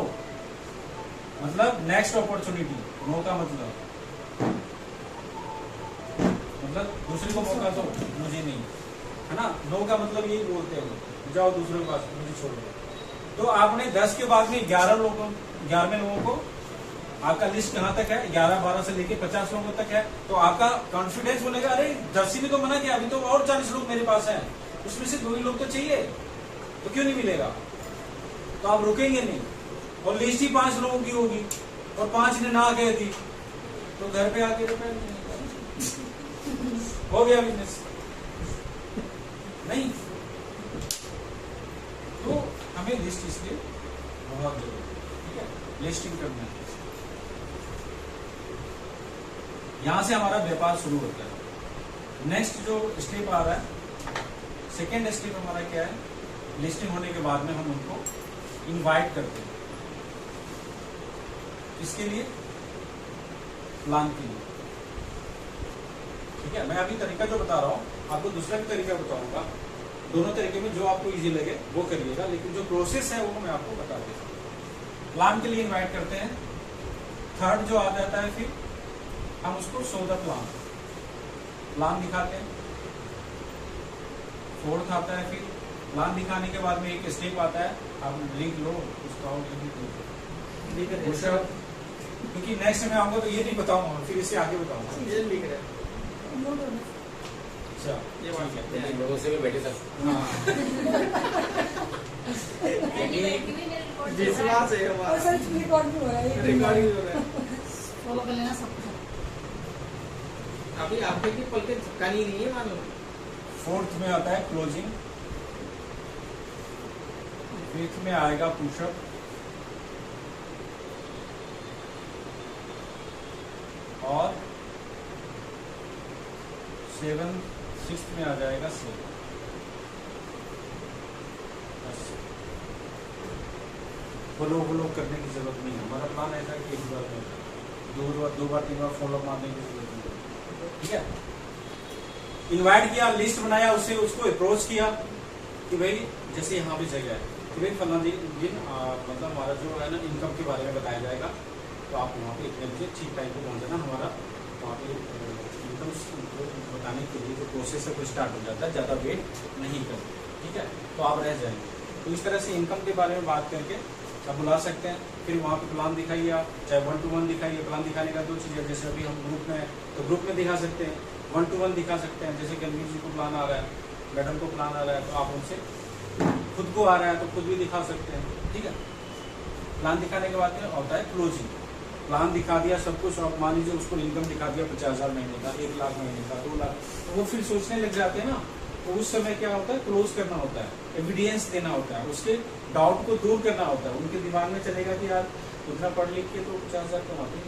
मतलब नेक्स्ट अपॉर्चुनिटी, नो का मतलब दूसरे को मौका दो, मुझे नहीं, है ना। नो का मतलब यही बोलते हैं, जाओ दूसरे के पास, मुझे छोड़ दो। तो आपने 10 के बाद में 11वें लोगों को, आपका लिस्ट कहाँ तक है, 11-12 से लेके 50 लोगों तक है, तो आपका कॉन्फिडेंस बोलेगा अरे 10 ही में तो मना किया, अभी तो और 40 लोग मेरे पास हैं, उसमें से 2 ही लोग तो चाहिए, तो क्यों नहीं मिलेगा। तो आप रुकेंगे नहीं, और लिस्ट ही 5 लोगों की होगी और 5 ने ना कह दी, तो घर पे आके रुपए हो गया बिजनेस नहीं। तो हमें लिस्ट इसलिए बहुत जरूरी है, ठीक है, लिस्टिंग करना है। यहां से हमारा व्यापार शुरू होता है। नेक्स्ट जो स्टेप आ रहा है, सेकेंड स्टेप हमारा क्या है, लिस्टिंग होने के बाद में हम उनको इनवाइट करते हैं, इसके लिए प्लान के लिए, ठीक है। मैं अभी तरीका जो बता रहा हूं आपको दूसरा भी तरीका बताऊंगा, दोनों तरीके में जो आपको इजी लगे वो करिएगा, लेकिन जो प्रोसेस है वो मैं आपको बता देता हूं। प्लान के लिए इनवाइट करते हैं। थर्ड जो आ जाता है, फिर हम उसको शो द प्लान दिखाते हैं। फोर्थ आता है, फिर प्लान दिखाने के बाद में एक स्टेप आता है, आप लिख लो उसको, क्योंकि नेक्स्ट में आऊंगा तो ये नहीं बताऊंगा, फिर इससे आगे बताऊंगा। ये लिख रहे हैं, अच्छा ये बात है, लोगों से भी बैठे सर, फॉलो कर लेना सब। अभी आपके की पल के झपकानी नहीं है मालूम। फोर्थ में आता है क्लोजिंग, फिफ्थ में आएगा पुशअप, और 6th में आ जाएगा सेल। फॉलो करने की जरूरत नहीं है, हमारा प्लान ऐसा है कि एक बार में 2 बार 3 बार फॉलो मारने की जरूरत नहीं है, ठीक है। इनवाइट किया, लिस्ट बनाया, उसको अप्रोच किया कि भाई जैसे यहाँ पे जगह है कि भाई फला दिन मतलब हमारा जो है ना इनकम के बारे में बताया जाएगा, तो आप वहाँ पे इतने बजे ठीक टाइम पे पहुँच जाना। हमारा वहाँ पे इनकम बताने के लिए जो प्रोसेस है वो स्टार्ट हो जाता है, ज़्यादा वेट नहीं करते, ठीक है, तो आप रह जाएंगे। तो इस तरह से इनकम के बारे में बात करके आप बुला सकते हैं। फिर वहाँ पे प्लान दिखाइए, आप चाहे 1-to-1 दिखाइए। प्लान दिखाने का 2 चीज़ है, जैसे अभी हम ग्रुप में तो ग्रुप में दिखा सकते हैं, 1-to-1 दिखा सकते हैं। जैसे गंभीर जी को प्लान आ रहा है, मैडम को प्लान आ रहा है, तो आप उनसे खुद को आ रहा है तो खुद भी दिखा सकते हैं, ठीक है। प्लान दिखाने के बाद में होता है क्लोजिंग। प्लान दिखा दिया सब कुछ, और मान लीजिए उसको इनकम दिखा दिया 50,000 महीने का, 1 लाख महीने का, 2 लाख, तो वो फिर सोचने लग जाते हैं ना, तो उस समय क्या होता है, क्लोज करना होता है, एविडेंस देना होता है, उसके डाउट को दूर करना होता है। उनके दिमाग में चलेगा कि यार उतना पढ़ लिख के तो 50,000 कमाते हैं,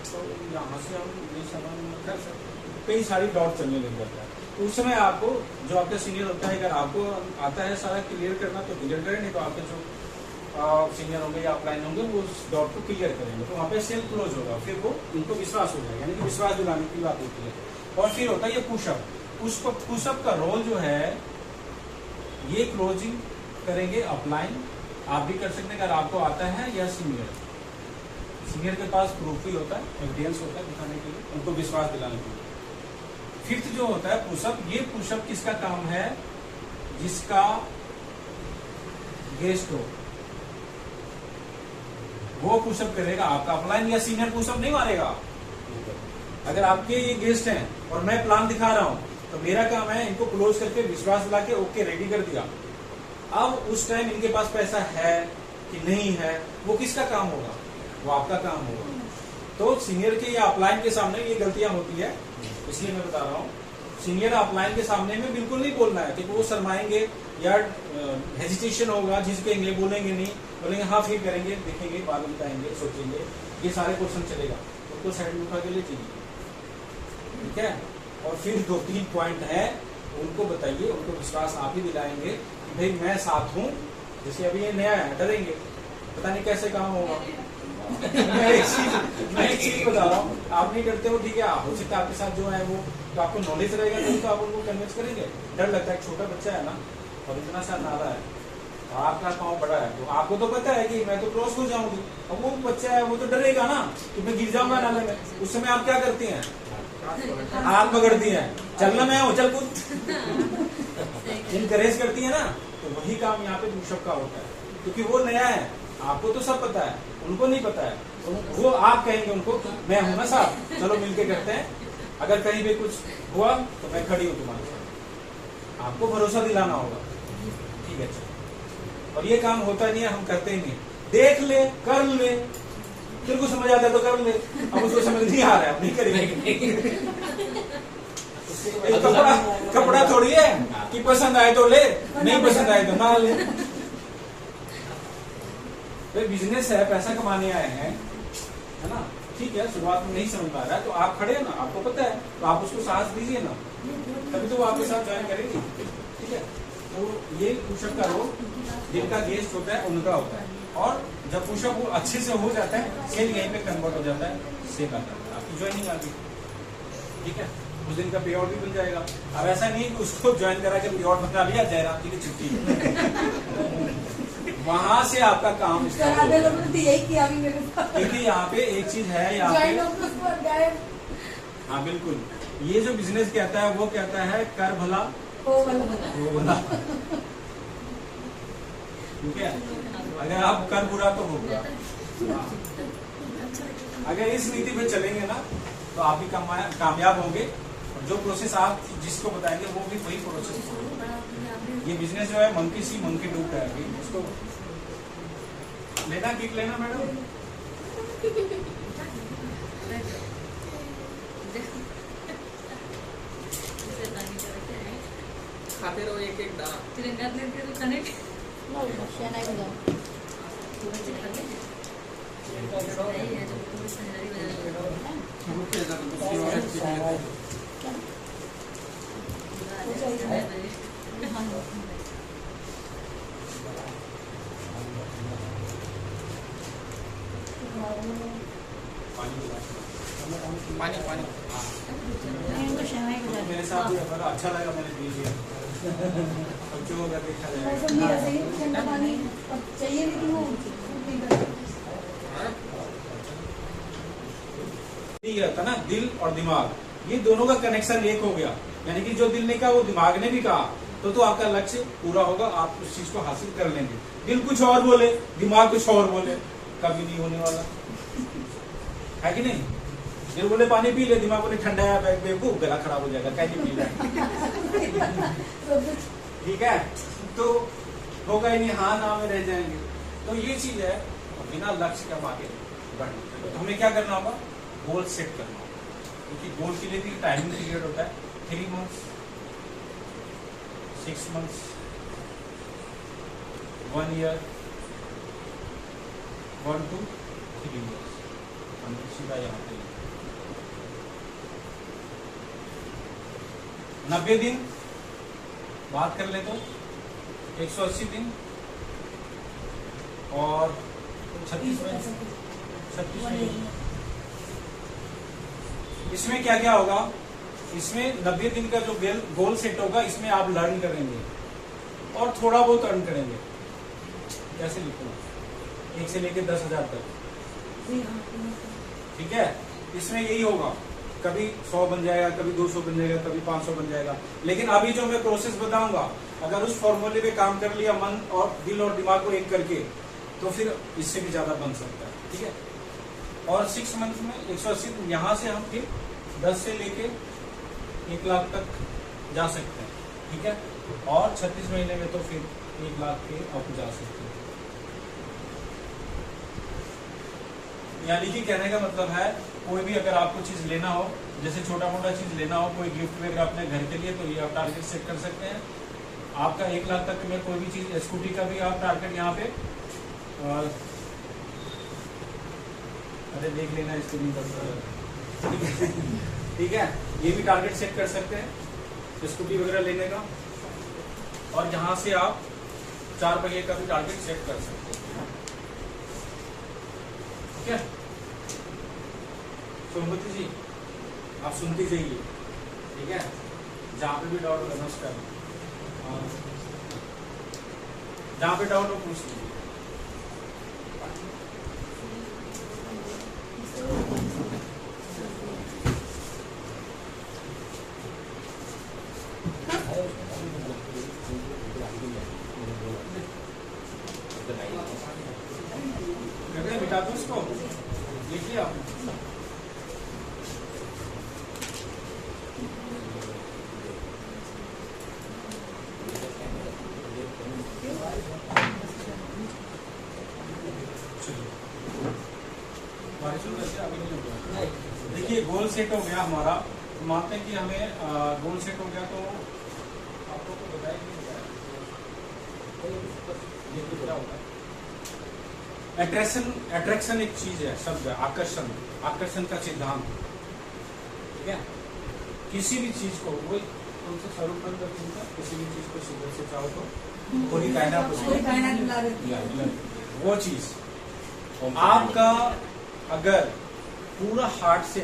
तो यहाँ से हम ये सामान कर सकते हैं, कई सारी डॉट चलने लग जाता है। तो उस समय आपको जो आपका सीनियर होता है, अगर आपको आता है सारा क्लियर करना तो क्लियर करें, नहीं तो आपके जो सीनियर होंगे या अपलाइन होंगे वो उस डॉट को क्लियर करेंगे, तो वहाँ पे सेल क्लोज होगा, फिर वो उनको विश्वास हो जाएगा, यानी कि विश्वास दिलाने की बात होती है। और फिर होता है ये पुशअप। पुशअप का रोल जो है ये क्लोजिंग करेंगे अपलाइन, आप भी कर सकते हैं अगर आपको आता है, या सीनियर के पास प्रूफ भी होता है, एविडेंस होता है दिखाने के लिए, उनको विश्वास दिलाने के लिए। फिफ्थ जो होता है पुशअप, ये पुशअप किसका काम है, जिसका गेस्ट हो वो पुशअप करेगा, आपका अपलाइन या सीनियर पुशअप नहीं मारेगा। अगर आपके ये गेस्ट हैं और मैं प्लान दिखा रहा हूं तो मेरा काम है इनको क्लोज करके विश्वास दिला के ओके रेडी कर दिया। अब उस टाइम इनके पास पैसा है कि नहीं है वो किसका काम होगा, वो आपका काम होगा। तो सीनियर के या अपलाइन के सामने ये गलतियां होती है, इसलिए मैं बता रहा हूँ सीनियर अपलाइन के सामने में बिल्कुल नहीं बोलना है, क्योंकि वो शर्माएंगे या हेजिटेशन होगा, झिझकेंगे, बोलेंगे नहीं, बोलेंगे हाँ फिर करेंगे, देखेंगे, बाद में बताएंगे, सोचेंगे, ये सारे क्वेश्चन चलेगा, उनको साइड में उठा के ले चलिए, ठीक है। और फिर 2-3 पॉइंट है उनको बताइए, उनको विश्वास आप ही दिलाएंगे कि भाई मैं साथ हूँ। जैसे अभी ये नया है, डरेंगे, पता नहीं कैसे काम होगा। मैं एक चीज बता रहा हूँ, आप नहीं डरते हो, ठीक है, हो सकता है आपके साथ जो है वो तो आपको नॉलेज रहेगा, नहीं तो आप उनको कन्विंस करेंगे। डर लगता है, छोटा बच्चा है ना और इतना सा नाला है और आपका पाँव बड़ा है, तो आपको तो पता है कि मैं तो क्रॉस हो जाऊंगी, अब वो बच्चा है वो तो डरेगा ना कि मैं गिर जाऊंगा नाले में। उस समय आप क्या करती हैं, हाथ पकड़ती हैं, चलना मैं हूँ, चल कूद, इनकरेज करती है ना। तो वही काम यहाँ पे पुशअप का होता है, क्योंकि वो नया है, आपको तो सब पता है, उनको नहीं पता है, तो वो आप कहेंगे उनको मैं हूं ना साहब, चलो मिलके करते हैं, अगर कहीं भी कुछ हुआ तो मैं खड़ी हूँ तुम्हारे साथ, आपको भरोसा दिलाना होगा, ठीक है। और ये काम होता नहीं है, हम करते ही नहीं, देख ले, कर ले, फिर कुछ समझ आता है तो कर ले, अब उसको समझ नहीं आ रहा है, अब नहीं करेंगे। कपड़ा थोड़ी है कि पसंद आए तो ले, नहीं पसंद आए तो ना ले। भाई बिजनेस है, पैसा कमाने आए हैं, है ना, ठीक है। शुरुआत में नहीं समझ में आ रहा है तो आप खड़े हैं ना, आपको पता है, तो आप उसको साहस दीजिए ना, तभी तो वो आपके साथ ज्वाइन करेंगे, ठीक है। तो ये पुशअप का रोल जिनका गेस्ट होता है उनका होता है, और जब पुशअप अच्छे से हो जाता है, सेल यहीं पे कन्वर्ट हो जाता है, सेल आता है, आपकी ज्वाइनिंग आ गई, ठीक है। उस दिन का पे आउट भी मिल जाएगा। अब ऐसा नहीं कि उसको ज्वाइन करा के पे आउट बना लिया, जयराम जी की छुट्टी वहां से आपका काम यही किया अभी मेरे साथ, क्योंकि यहाँ पे एक चीज है, यहाँ पे हाँ बिल्कुल, ये जो बिजनेस कहता है वो कहता है कर भला हो भला, ठीक है। अगर आप कर बुरा तो हो बुरा, अगर इस नीति पे चलेंगे ना तो आप भी कामयाब होंगे, और जो प्रोसेस आप जिसको बताएंगे वो भी वही प्रोसेस होगा। ये बिजनेस जो है मंकी सी मंकी डू है, अभी उसको लेना, किक लेना मैडम, खाते रहो एक एक दाना। पानी पानी मेरे साथ भी बड़ा अच्छा लगा, मैंने पी लिया। बच्चों को देखा चाहिए लेकिन वो था ना, दिल और दिमाग, ये दोनों का कनेक्शन एक हो गया, यानी कि जो दिल ने कहा वो दिमाग ने भी कहा, तो आपका लक्ष्य पूरा होगा, आप उस चीज को हासिल कर लेंगे। दिल कुछ और बोले, दिमाग कुछ और बोले, कभी नहीं होने वाला है कि नहीं। दिल बोले पानी पी ले, दिमाग बोले ठंडा है, बेवकूफ, गला खराब हो जाएगा, कैसे पी रहा है, ठीक है। तो होगा ही नहीं, हाँ ना में रह जाएंगे। तो ये चीज है, बिना लक्ष्य के आगे बढ़ना। तो हमें क्या करना होगा, गोल सेट करना होगा, क्योंकि गोल के लिए भी टाइमिंग पीरियड होता है, 3 months, 6 months, 1 year, 1 to 3 years, सीधा यहाँ पे 90 दिन बात कर ले तो 180 दिन और 36 महीने। इसमें क्या क्या होगा, इसमें 90 दिन का जो गोल सेट होगा, इसमें आप लर्न करेंगे और थोड़ा बहुत अर्न करेंगे। कैसे लिखूं, 1 से लेके 10,000 तक, ठीक है। इसमें यही होगा, कभी 100 बन जाएगा, कभी 200 बन जाएगा, कभी 500 बन जाएगा। लेकिन अभी जो मैं प्रोसेस बताऊंगा, अगर उस फॉर्मूले पे काम कर लिया मन और दिल और दिमाग को एक करके, तो फिर इससे भी ज्यादा बन सकता है, ठीक है। और 6 मंथ में 180, यहाँ से हम फिर 10 से लेके 1 लाख तक जा सकते हैं, ठीक है। और 36 महीने में तो फिर 1 लाख के आप जा सकते हैं। यानी कि कहने का मतलब है, कोई भी अगर आपको चीज लेना हो, जैसे छोटा मोटा चीज लेना हो, कोई गिफ्ट वगैरह अपने घर के लिए, तो ये आप टारगेट सेट कर सकते हैं। आपका 1 लाख तक में कोई भी चीज, स्कूटी का भी आप टारगेट यहाँ पे अरे देख लेना इसको नहीं कर, ठीक है। ये भी टारगेट सेट कर सकते हैं स्कूटी वगैरह लेने का। और यहाँ से आप 4 पहिए का भी टारगेट सेट कर सकते हैं, ठीक है। सोमवती जी आप सुनती जाइए, ठीक है। जहाँ पे भी डाउट हो नमस्कार, जहाँ पे डाउट हो पूछ लीजिए। बिठा दो उसको, लिखिए आप। देखिए गोल सेट हो गया हमारा, तो मानते हैं कि हमें गोल सेट हो गया, तो आपको तो बताया नहीं क्या होता है। अट्रैक्शन एक चीज है, शब्द है, आकर्षण का सिद्धांत, ठीक है। किसी भी चीज को, वही उनसे स्वरूप किसी भी चीज को सुबह से चाहो तो पूरी कायनात वो चीज आपका, अगर पूरा हार्ट से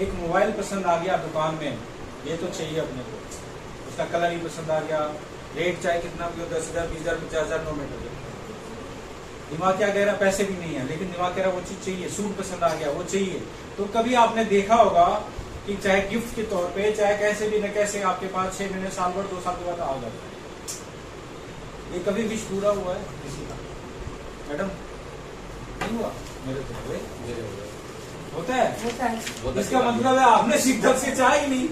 एक मोबाइल पसंद आ गया दुकान में, ये तो चाहिए अपने को, उसका कलर ही पसंद आ गया, रेट चाहे कितना भी हो, 10,000, 20,000, 50,000, नो मैटर, दिमाग क्या कह रहा, पैसे भी नहीं है, लेकिन दिमाग कह रहा वो चीज चाहिए, सूट पसंद आ गया वो चाहिए। तो कभी आपने देखा होगा कि चाहे गिफ्ट के तौर पे, चाहे कैसे भी न कैसे आपके पास 6 महीने, साल भर, 2 साल के बाद आ जाता है। ये कभी विश पूरा हुआ है किसी का? मैडम नहीं हुआ, मेरे तो हुए, होता है। इसका मतलब है आपने शिद्दत से चाहा ही नहीं।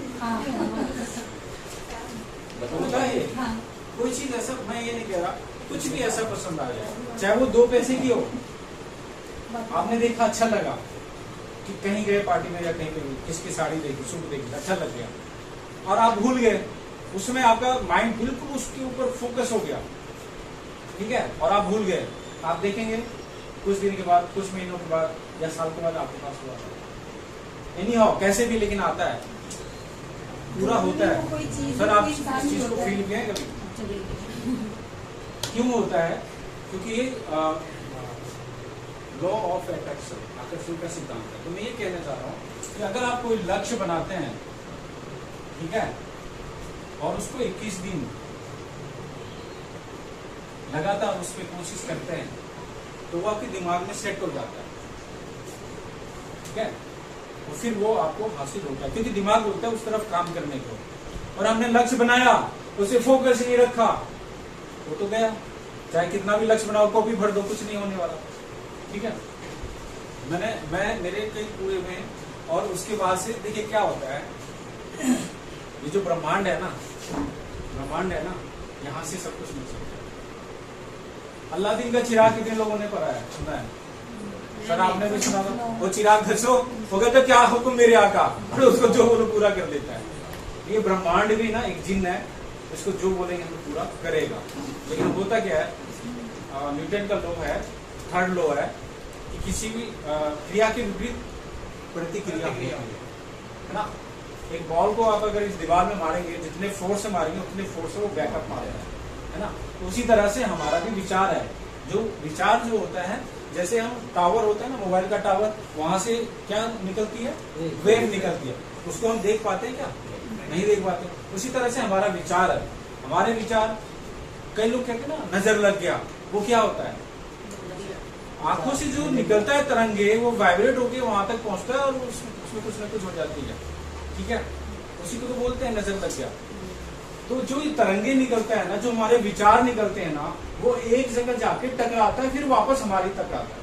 होता है कोई चीज ऐसा, मैं ये नहीं कह रहा, कुछ भी ऐसा पसंद आ जाए, चाहे वो 2 पैसे की हो, आपने देखा अच्छा लगा, कि कहीं गए पार्टी में या कहीं पे, किसकी साड़ी देखी, सूट देखी, अच्छा लग गया, और आप भूल गए, उसमें आपका माइंड बिल्कुल उसके ऊपर फोकस हो गया, ठीक है, और आप भूल गए। आप देखेंगे कुछ दिन के बाद, कुछ महीनों के बाद या साल के बाद आपके पास हुआ, एनी हाउ कैसे भी, लेकिन आता है, पूरा होता है। सर आप इस चीज को फील किए कभी? क्यों होता है? क्योंकि ये लॉ ऑफ अट्रैक्शन, आकर्षण का सिद्धांत है। तो मैं ये कहना चाह रहा हूँ कि अगर आप कोई लक्ष्य बनाते हैं, ठीक है, और उसको 21 दिन लगातार उस पर कोशिश करते हैं, तो वो आपके दिमाग में सेट हो जाता है, ठीक है, और फिर वो आपको हासिल होता है, क्योंकि दिमाग होता है उस तरफ काम करने को। और हमने लक्ष्य बनाया, उसे फोकस नहीं रखा, वो तो गया, चाहे कितना भी लक्ष्य बनाओ, कॉपी भर दो, कुछ नहीं होने वाला, ठीक है। मैं मेरे कई पूरे में, और उसके बाद से देखिए क्या होता है, ये जो ब्रह्मांड है ना, यहाँ से सब कुछ मिल सकता है। अल्लादीन का चिराग कितने लोगों ने पढ़ा है, सुना है? सर आपने भी सुना था, वो चिराग घसो, वो कहता क्या हुक्म मेरे आका, और उसको जो बोलो पूरा कर देता है। ये ब्रह्मांड भी ना एक जिन है, इसको जो बोलेंगे तो पूरा करेगा। लेकिन होता क्या है, न्यूटन का लॉ है, 3rd लॉ है, कि किसी भी क्रिया के विपरीत प्रतिक्रिया है ना। एक बॉल को आप अगर इस दीवार में मारेंगे, जितने फोर्स से मारेंगे उतने फोर्स से वो बैकअप मारेगा, है ना। उसी तरह से हमारा भी विचार है। जो विचार जो होता है, जैसे हम टावर होता है ना, मोबाइल का टावर, वहां से क्या निकलती है, वेव निकलती है, उसको हम देख पाते हैं क्या, नहीं देख पाते। उसी तरह से हमारा विचार है। हमारे विचार, कई लोग कहते हैं ना नजर लग गया, वो क्या होता है, आंखों से जो निकलता है तरंगे, वो वाइब्रेट होके वहां तक पहुंचता है और उसमें कुछ ना कुछ हो जाती है, ठीक है। उसी को तो बोलते हैं नजर लग गया। तो जो ये तरंगे निकलता है ना, जो हमारे विचार निकलते हैं ना, वो एक जगह जाके टकराता है, फिर वापस हमारी तक आता है।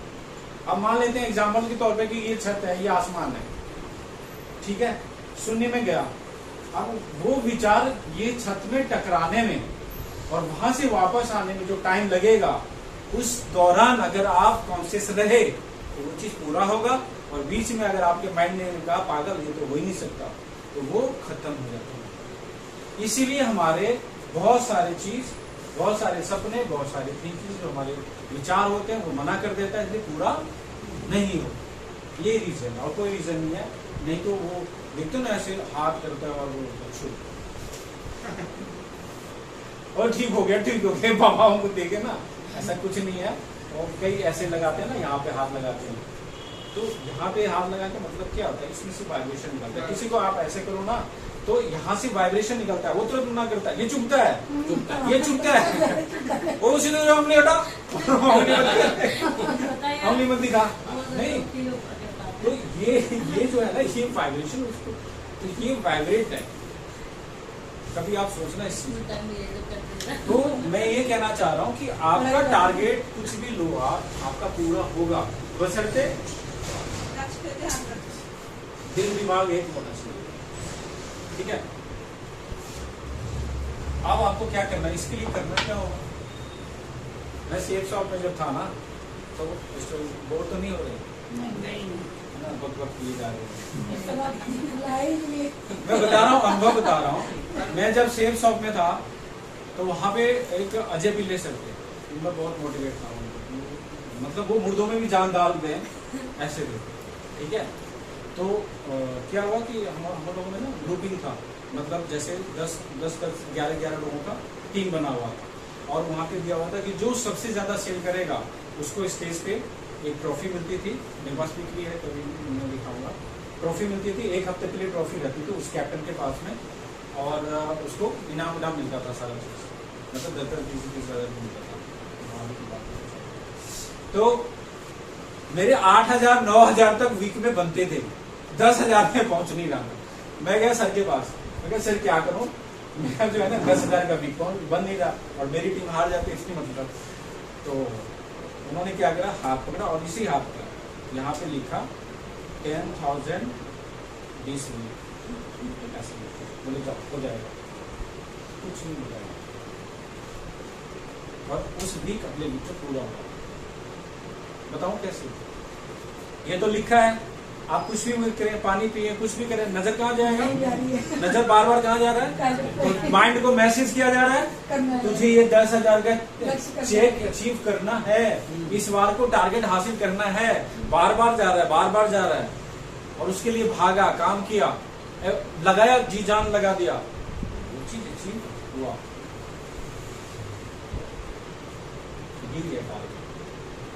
अब मान लेते हैं एग्जाम्पल के तौर पे कि ये छत है, ये आसमान है, ठीक है, शून्य में गया। अब वो विचार ये छत में टकराने में और वहां से वापस आने में जो टाइम लगेगा, उस दौरान अगर आप कॉन्शियस रहे तो वो चीज पूरा होगा। और बीच में अगर आपके माइंड ने कहा पागल ये तो हो ही नहीं सकता, तो वो खत्म हो जाता है। इसीलिए हमारे बहुत सारे चीज, बहुत सारे सपने, बहुत सारे थिंकिंग जो हमारे विचार होते हैं वो मना कर देता है, इसलिए पूरा नहीं हो। ये रीजन, और कोई रीजन नहीं है। नहीं तो वो देखते ना ऐसे हाथ करता है और वो छू और ठीक हो गया बाबाओं को देखे ना, ऐसा कुछ नहीं है। और कई ऐसे लगाते हैं ना, यहाँ पे हाथ लगाते हैं, तो यहाँ पे हाथ लगा के मतलब क्या होता है, इसमें से वाइब्रेशन निकलता है। किसी को आप ऐसे करो ना, तो यहाँ से वाइब्रेशन निकलता है, वो तुरंत ना करता है, ये चुभता है, ये चुभता है, वो उसी तरह हमने हटा हमने मत दिखा नहीं। तो ये जो है ना, ये वाइब्रेशन, उसको तो ये वाइब्रेट है। कभी आप सोचना इस चीज। तो मैं ये कहना चाह रहा हूँ कि आपका टारगेट कुछ भी लो आपका पूरा होगा, बशर्ते दिल दिमाग एक होना चाहिए, ठीक है। अब आपको क्या करना है, इसके लिए करना क्या होगा। मैं सेफ शॉप में जब था ना, तो बोर तो नहीं हो रही ना, बक किए जा रहे। मैं बता रहा हूँ, अनुभव बता रहा हूँ। मैं जब सेफ शॉप में था, तो वहां पे एक अजय पिल्ले सर थे, उनमें बहुत मोटिवेट था। मतलब वो मुर्दों में भी जान डाल दें ऐसे थे, ठीक है। तो क्या हुआ कि हम लोगों में ना ग्रुपिंग था, मतलब जैसे 10-11 लोगों का टीम बना हुआ था, और वहाँ पे दिया हुआ था कि जो सबसे ज्यादा सेल करेगा उसको स्टेज पे एक ट्रॉफी मिलती थी। मेरे पास भी है, कभी मैं दिखाऊंगा। ट्रॉफी मिलती थी, 1 हफ्ते के लिए ट्रॉफी रहती थी उस कैप्टन के पास में, और उसको इनाम मिलता था सारा चीज, मतलब 10-20 हज़ार मिलता था। तो मेरे 8,000-9,000 तक वीक में बनते थे, 10,000 में पहुंच नहीं रहा। मैं गया सर के पास, मैं कहा सर क्या करूं, मेरा जो है ना 10,000 का वीक बन नहीं रहा, और मेरी टीम हार जाती है, इसकी मतलब। तो उन्होंने क्या करा, हाथ पकड़ा और इसी हाथ पर यहाँ पे लिखा 10,000 20 वीक, ऐसे बोले जाओ हो जाएगा, कुछ नहीं हो जाएगा। और उस वीक अगले वीक से पूरा होगा। बताऊं कैसे, ये तो लिखा है, आप कुछ भी करें, पानी पिए, कुछ भी करें, नजर कहाँ जाएगा, नजर बार बार कहाँ जा रहा है, तो माइंड को मैसेज किया जा रहा है, तुझे ये 10,000 का चेक अचीव करना है, इस बार को टारगेट हासिल करना है, बार बार जा रहा है, बार बार जा रहा है, और उसके लिए भागा, काम किया, लगाया, जी जान लगा दिया, वो चीज अचीव हुआ।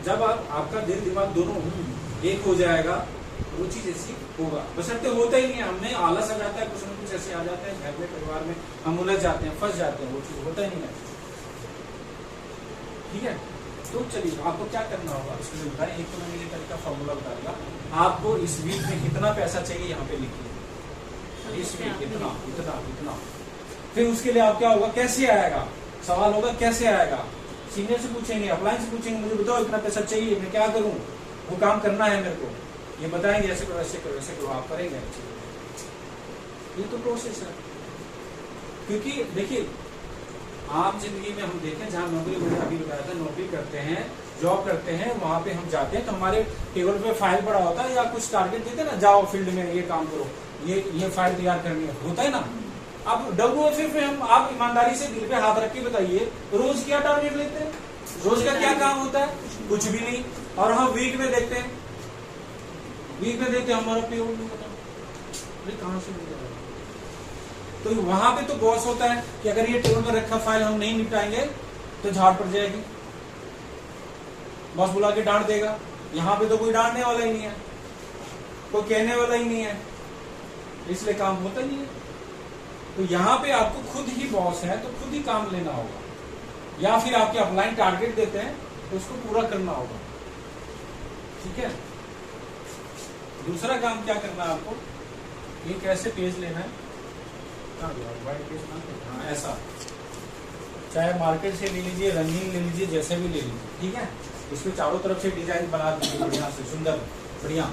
जब आपका दिल दिमाग दोनों एक हो जाएगा, वो चीज ऐसी होगा। बशर्ते होता ही नहीं है, हमने आलस आ जाता है, कुछ न कुछ ऐसे आ जाता है, घर में परिवार में हम उलझ जाते हैं, फंस जाते हैं, वो चीज होता ही नहीं है, ठीक है। तो चलिए आपको क्या करना होगा इसके लिए बताएं। एक तो मैंने ये तरीका फॉर्मूला बता दिया, आपको इस वीक में कितना पैसा चाहिए यहाँ पे लिखिए, इस वीक इतना इतना इतना। फिर उसके लिए आप क्या होगा, कैसे आएगा, सवाल होगा कैसे आएगा, सीनियर से पूछेंगे, अपलाइन से पूछेंगे, मुझे बताओ इतना पैसा चाहिए, मैं क्या करूं, वो काम करना है मेरे को, ये बताएंगे, ऐसे करो ऐसे करो ऐसे करो, आप करेंगे। ये तो प्रोसेस है। क्योंकि देखिए आम जिंदगी में हम देखें, जहाँ नौकरी मैंने अभी बताया था, नौकरी करते हैं, जॉब करते हैं, वहां पे हम जाते हैं तो हमारे टेबल पे फाइल पड़ा होता है, या कुछ टारगेट देते हैं ना, जाओ फील्ड में ये काम करो, ये फाइल तैयार करनी है, होता है ना। अब WFF में हम, आप ईमानदारी से दिल पे हाथ रख के बताइए, रोज क्या टारगेट लेते हैं, रोज का क्या काम होता है, कुछ भी नहीं। और हम वीक में देखते हैं, वीक में देखते हैं हमारा पेरोल नहीं पता, कहां से मिल जाएगा, तो वहां पे तो बॉस होता है कि अगर ये टेबल पर रखा फाइल हम नहीं निपटाएंगे तो झाड़ पड़ जाएगी, बॉस बुला के डांट देगा। यहाँ पे तो कोई डांटने वाला ही नहीं है, कोई कहने वाला ही नहीं है, इसलिए काम होता ही नहीं है। तो यहाँ पे आपको खुद ही बॉस है तो खुद ही काम लेना होगा, या फिर आपके अपलाइन टारगेट देते हैं तो उसको पूरा करना होगा। ठीक है, दूसरा काम क्या करना है आपको, ये कैसे पेज लेना है, व्हाइट पेज ना, ऐसा चाहे मार्केट से ले लीजिए, रंगीन ले लीजिए, जैसे भी ले लीजिए। ठीक है, इसमें चारों तरफ से डिजाइन बना दीजिए बढ़िया से, सुंदर बढ़िया।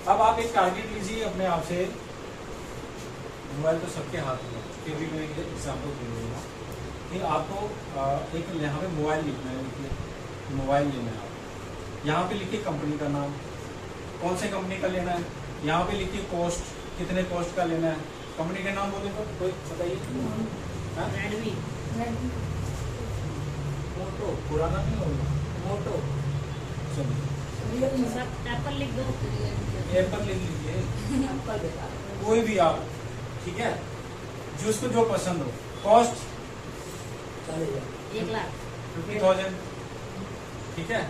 अब आप एक टारगेट लीजिए अपने आप से, मोबाइल तो सबके हाथ में, फिर भी मैं ये एग्जाम्पल दे दूंगा कि आपको एक यहाँ पे मोबाइल लिखना है, लिखिए मोबाइल लेना है आप। यहाँ पे लिखिए कंपनी का नाम, कौन से कंपनी का लेना है, यहाँ पे लिखिए कॉस्ट, कितने कॉस्ट का लेना है। कंपनी का नाम बोले तो कोई बताइए। रेडमी, मोटो, पुराना नहीं होगा, मोटो। चलिए सब एप्पल लिख दो, एप्पल लिख लीजिए, कोई भी आप। ठीक है, जिसको जो पसंद हो। कॉस्ट 1,00,000। ठीक है,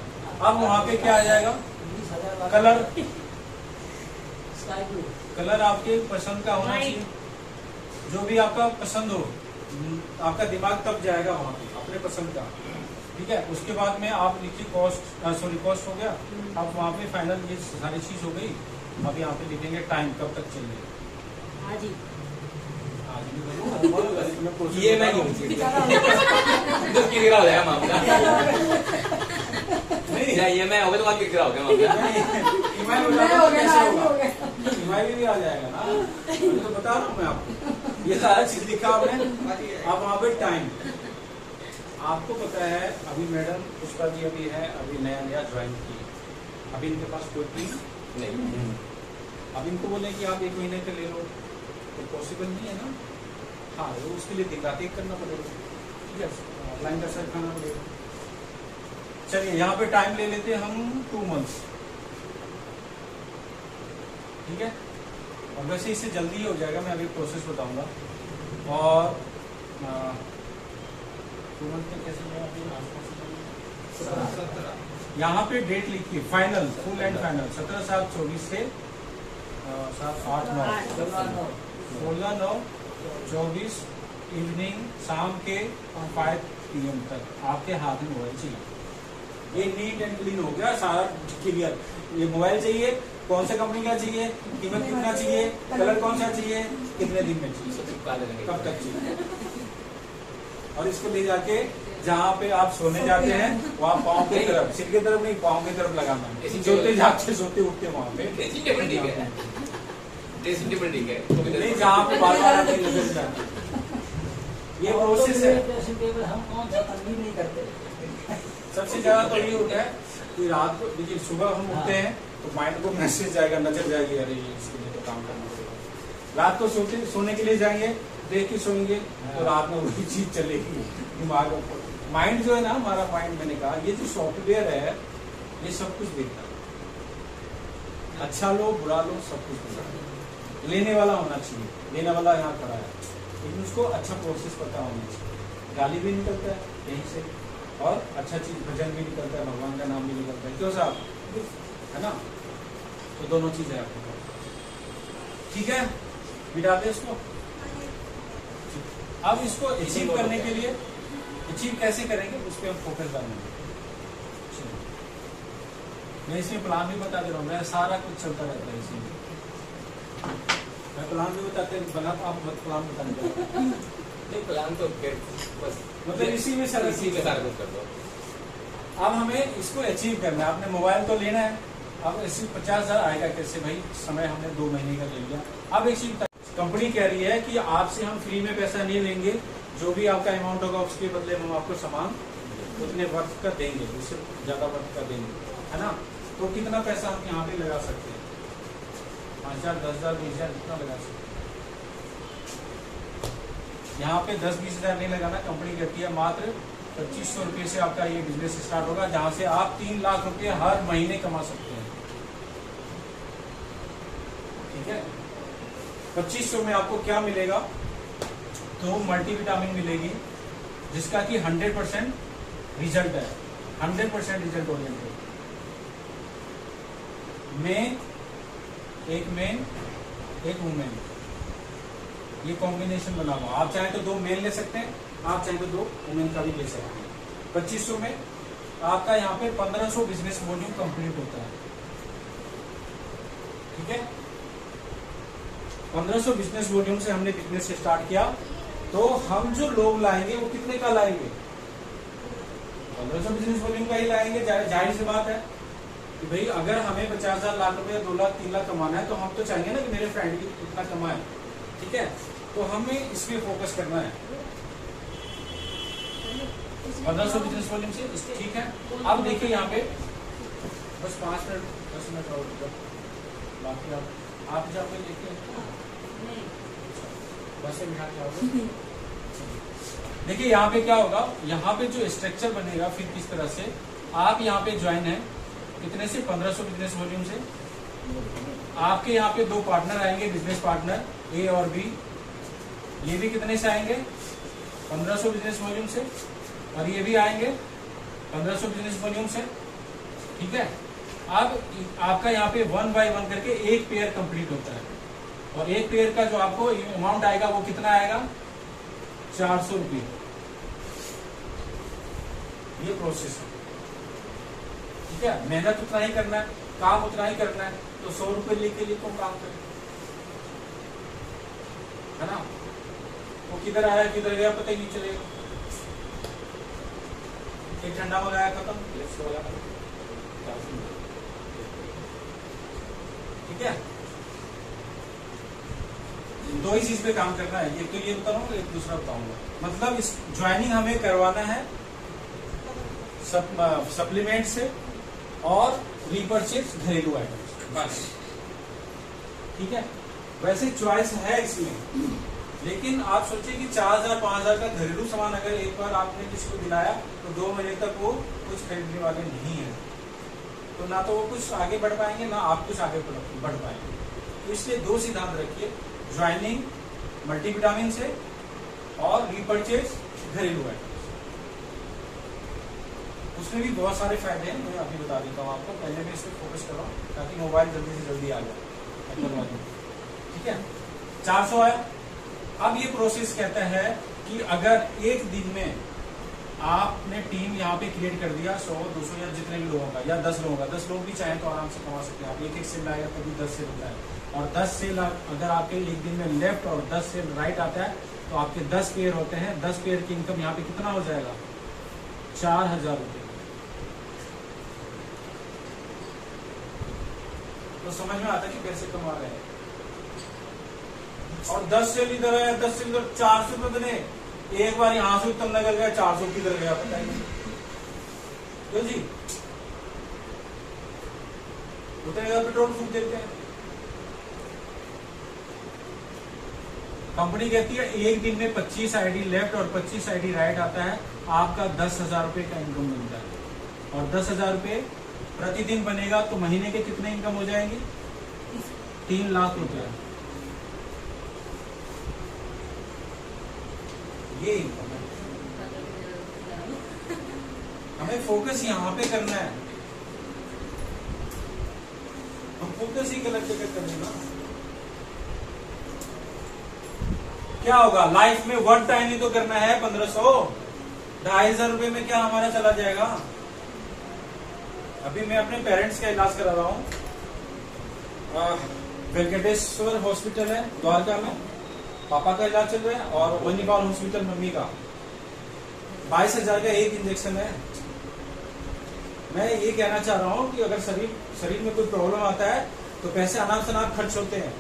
अब वहां पे क्या आ जाएगा, कलर, कलर आपके पसंद का होना चाहिए, जो भी आपका पसंद हो, आपका दिमाग तब जाएगा वहां पे अपने पसंद का। ठीक है, उसके बाद में आप लिखिए कॉस्ट, सॉरी कॉस्ट हो गया। अब वहाँ पे फाइनल ये सारी चीज हो गई। अब यहाँ पे लिखेंगे टाइम कब तक चाहिए, आज ही, आज भी करूँ, ये मैं नहीं तो किरकिरा हो जाएगा मामला, नहीं ये मैं होगा तो बात किरकिरा हो गया मामला। ईमेल हो जाएगा तो कैसे होगा, ईमेल भी आ जाएगा ना, मैं तो बता रहा हूँ मैं आपको, ये सारा चीज लिखा आपने। अब वहाँ पे टाइम, आपको पता है अभी मैडम पुष्पा जी अभी है, अभी नया नया ज्वाइन की, अभी इनके पास कोई टीम नहीं। अब इनको बोले कि आप 1 महीने के ले लो तो पॉसिबल नहीं है ना। हाँ, वो उसके लिए दिन रात एक करना पड़ेगा। ठीक है, ऑनलाइन का सर खाना पड़ेगा। चलिए यहाँ पे टाइम ले लेते हैं हम 2 मंथ्स। ठीक है, और वैसे इससे जल्दी हो जाएगा, मैं अभी प्रोसेस बताऊंगा। और 2 मंथ में कैसे यहाँ पे डेट लिखिए, फाइनल, फुल एंड फाइनल 17/7/24 से 16/9/24 इवनिंग, शाम के 5 PM तक आपके हाथ में मोबाइल चाहिए। ये नीट एंड क्लीन हो गया, सारा क्लियर। ये मोबाइल चाहिए, कौन से कंपनी का चाहिए, कीमत कितना चाहिए, कलर कौन सा चाहिए, कितने दिन में चाहिए, कब तक चाहिए। और इसको ले जाके जहाँ पे आप सोने जाते हैं वहाँ पाँव की तरफ, सिर की तरफ नहीं, पाँव की तरफ लगाना है। सोते जागते सोते उठते वहाँ पे ड्रेसिंग टेबल ठीक है, ड्रेसिंग टेबल ठीक है, नहीं जहाँ पे बार बार आपकी नजर जाती है। ये प्रोसेस है। हम कौन सा तंगी नहीं करते। सबसे ज्यादा तो ये होता है कि रात को, देखिए सुबह हम उठते हैं तो माइंड को मैसेज जाएगा, नजर जाएगी, अरे ये इसके लिए तो काम करना पड़ेगा। रात को सोने के लिए जाएंगे, देख के सोएंगे तो रात में वही चीज चलेगी दिमाग में। माइंड जो है ना, हमारा माइंड, मैंने कहा ये जो सॉफ्टवेयर है ये सब कुछ देखता है, अच्छा लो बुरा लो सब कुछ देखता है। लेने वाला होना चाहिए, लेने वाला यहाँ खड़ा है, लेकिन उसको अच्छा प्रोसेस पता होना चाहिए। गाली भी निकलता है यहीं से, और अच्छा चीज भजन भी निकलता है, भगवान का नाम भी निकलता है, क्यों साहब, है ना। तो दोनों चीज है आपके पास। ठीक है, मिटा दे इसको। अब इसको अचीव करने के लिए, अचीव कैसे करेंगे उस पर हम फोकस डालेंगे। मैं इसमें प्लान भी बता दे रहा हूँ, मैं सारा कुछ चलता रहता है इसमें, मैं प्लान भी बताते बना तो आप प्लान बताने नहीं, प्लान तो बस मतलब इसी में सारा इसी में सारा कुछ कर दो। अब हमें इसको अचीव करना है। आपने मोबाइल तो लेना है, अब इसी 50,000 आएगा कैसे भाई, समय हमने 2 महीने का ले लिया। अब एक चीज कंपनी कह रही है कि आपसे हम फ्री में पैसा नहीं लेंगे, जो भी आपका अमाउंट होगा उसके बदले हम आपको सामान उतने वर्थ का देंगे, उससे ज्यादा वर्थ का देंगे, है ना। तो कितना पैसा हम यहाँ पे लगा सकते हैं, 5,000, 10,000, 20,000 कितना लगा सकते हैं। यहाँ पे 10-20 हज़ार नहीं लगाना। कंपनी कहती है मात्र 2500 रुपये से आपका ये बिजनेस स्टार्ट होगा, जहाँ से आप 3 लाख रुपये हर महीने कमा सकते हैं। ठीक है, 2500 में आपको क्या मिलेगा, तो मल्टीविटामिन मिलेगी जिसका कि 100% रिजल्ट है, 100% रिजल्ट ओरिएंटेड। एक मेन एक वुमेन, ये कॉम्बिनेशन बना हुआ। आप चाहे तो 2 मेल ले सकते हैं, आप चाहे तो 2 वुमेन का भी ले सकते हैं। 2500 में आपका यहाँ पे 1500 बिजनेस वॉल्यूम कंप्लीट होता है। ठीक है, 1500 बिजनेस वॉल्यूम से हमने बिजनेस स्टार्ट किया, तो हम जो लोग लाएंगे वो कितने का लाएंगे? 1500 बिजनेस वॉल्यूम का ही लाएंगे। जाहिर सी बात है कि भाई अगर हमें 50,000 लाख रुपए 2 लाख 3 लाख कमाना है तो हम तो चाहेंगे ना कि मेरे फ्रेंड भी इतना कमाए। ठीक है, तो हमें इसमें फोकस करना है। 1500 बिजनेस वॉल्यूम से ठीक है। अब देखिए यहाँ पे बस 5 मिनट 10 मिनट और बाकी आप जाओगे देखिए बस बिठा के आओगे। देखिए यहाँ पे क्या होगा, यहाँ पे जो स्ट्रक्चर बनेगा फिर किस तरह से आप यहाँ पे ज्वाइन है कितने से 1500 बिजनेस वॉल्यूम से। आपके यहाँ पे 2 पार्टनर आएंगे, बिजनेस पार्टनर ए और बी। ये भी कितने से आएंगे? 1500 बिजनेस वॉल्यूम से, और ये भी आएंगे 1500 बिजनेस वॉल्यूम से। ठीक है, अब आपका यहाँ पे 1 बाय 1 करके एक पेयर कंप्लीट होता है, और एक पेयर का जो आपको अमाउंट आएगा वो कितना आएगा? 400 रुपये। ये प्रोसेस है। ठीक है, मेहनत उतना ही करना है, काम उतना ही करना है, तो 100 रुपये लेके लिए तो काम करें, है ना। वो किधर आया किधर गया पता ही नहीं चलेगा। एक ठंडा मंगाया खत्म, ठीक है। 2 ही चीज पे काम करना है, एक तो ये बता रहा हूँ, एक दूसरा बताऊंगा। मतलब इस ज्वाइनिंग हमें करवाना है सप्लीमेंट से और रीपरचेज घरेलू आइटम्स, बस। ठीक है, वैसे चॉइस है इसमें, लेकिन आप सोचिए कि 4000 5000 का घरेलू सामान अगर एक बार आपने किसी को दिलाया तो 2 महीने तक वो कुछ खरीदने वाले नहीं है, तो ना तो वो कुछ आगे बढ़ पाएंगे ना आप कुछ आगे बढ़ पाएंगे। तो इसलिए 2 सिद्धांत रखिए, ज्वाइनिंग मल्टीविटामिन से और रीपरचेज घरेलू आइटम्स। उसमें भी बहुत सारे फायदे हैं, मैं अभी बता देता हूँ आपको। पहले मैं इस पर फोकस कर रहा हूँ ताकि मोबाइल जल्दी से जल्दी आ जाए। ठीक है, 400 आया। अब ये प्रोसेस कहता है कि अगर एक दिन में आपने टीम यहाँ पे क्रिएट कर दिया 100 200 या जितने भी लोगों का, या 10 लोगों का, 10 लोग भी चाहें तो आराम से कमा सकते हैं आप। एक सेल आएगा तभी 10 सेल होता है, और 10 सेल अगर आपके एक दिन में लेफ्ट और 10 सेल राइट आता है तो आपके 10 पेयर होते हैं। 10 पेयर की इनकम यहाँ पे कितना हो जाएगा? 4000 रुपये। तो समझ में आता है कि कैसे कमा रहे हैं। और 10 सेल इधर है, 10 सेल इधर, 400 रुपये देने। एक बार यहां से उत्तम नगर गया, 400 किधर गया पता ही नहीं। तो जी उतने का पेट्रोल फूक देते हैं। कंपनी कहती है एक दिन में 25 आईडी लेफ्ट और 25 आईडी राइट आता है, आपका 10,000 रुपए का इनकम मिलता है। और 10,000 रुपए प्रतिदिन बनेगा तो महीने के कितने इनकम हो जाएंगे? 3 लाख रुपए। ये इनकम है। हमें फोकस यहाँ पे करना है, हम फोकस ही गलत जगह करेंगे ना। क्या होगा लाइफ में? 1 टाइम ही तो करना है। 1500 2,500 रुपए में क्या हमारा चला जाएगा? अभी मैं अपने पेरेंट्स का इलाज करा रहा हूँ, वेंकटेश्वर हॉस्पिटल है द्वारका में, पापा का इलाज चल रहा है, और वनीपाल हॉस्पिटल मम्मी का। 22,000 का एक इंजेक्शन है। मैं ये कहना चाह रहा हूँ कि अगर शरीर में कोई प्रॉब्लम आता है तो पैसे अनाप शनाप खर्च होते हैं,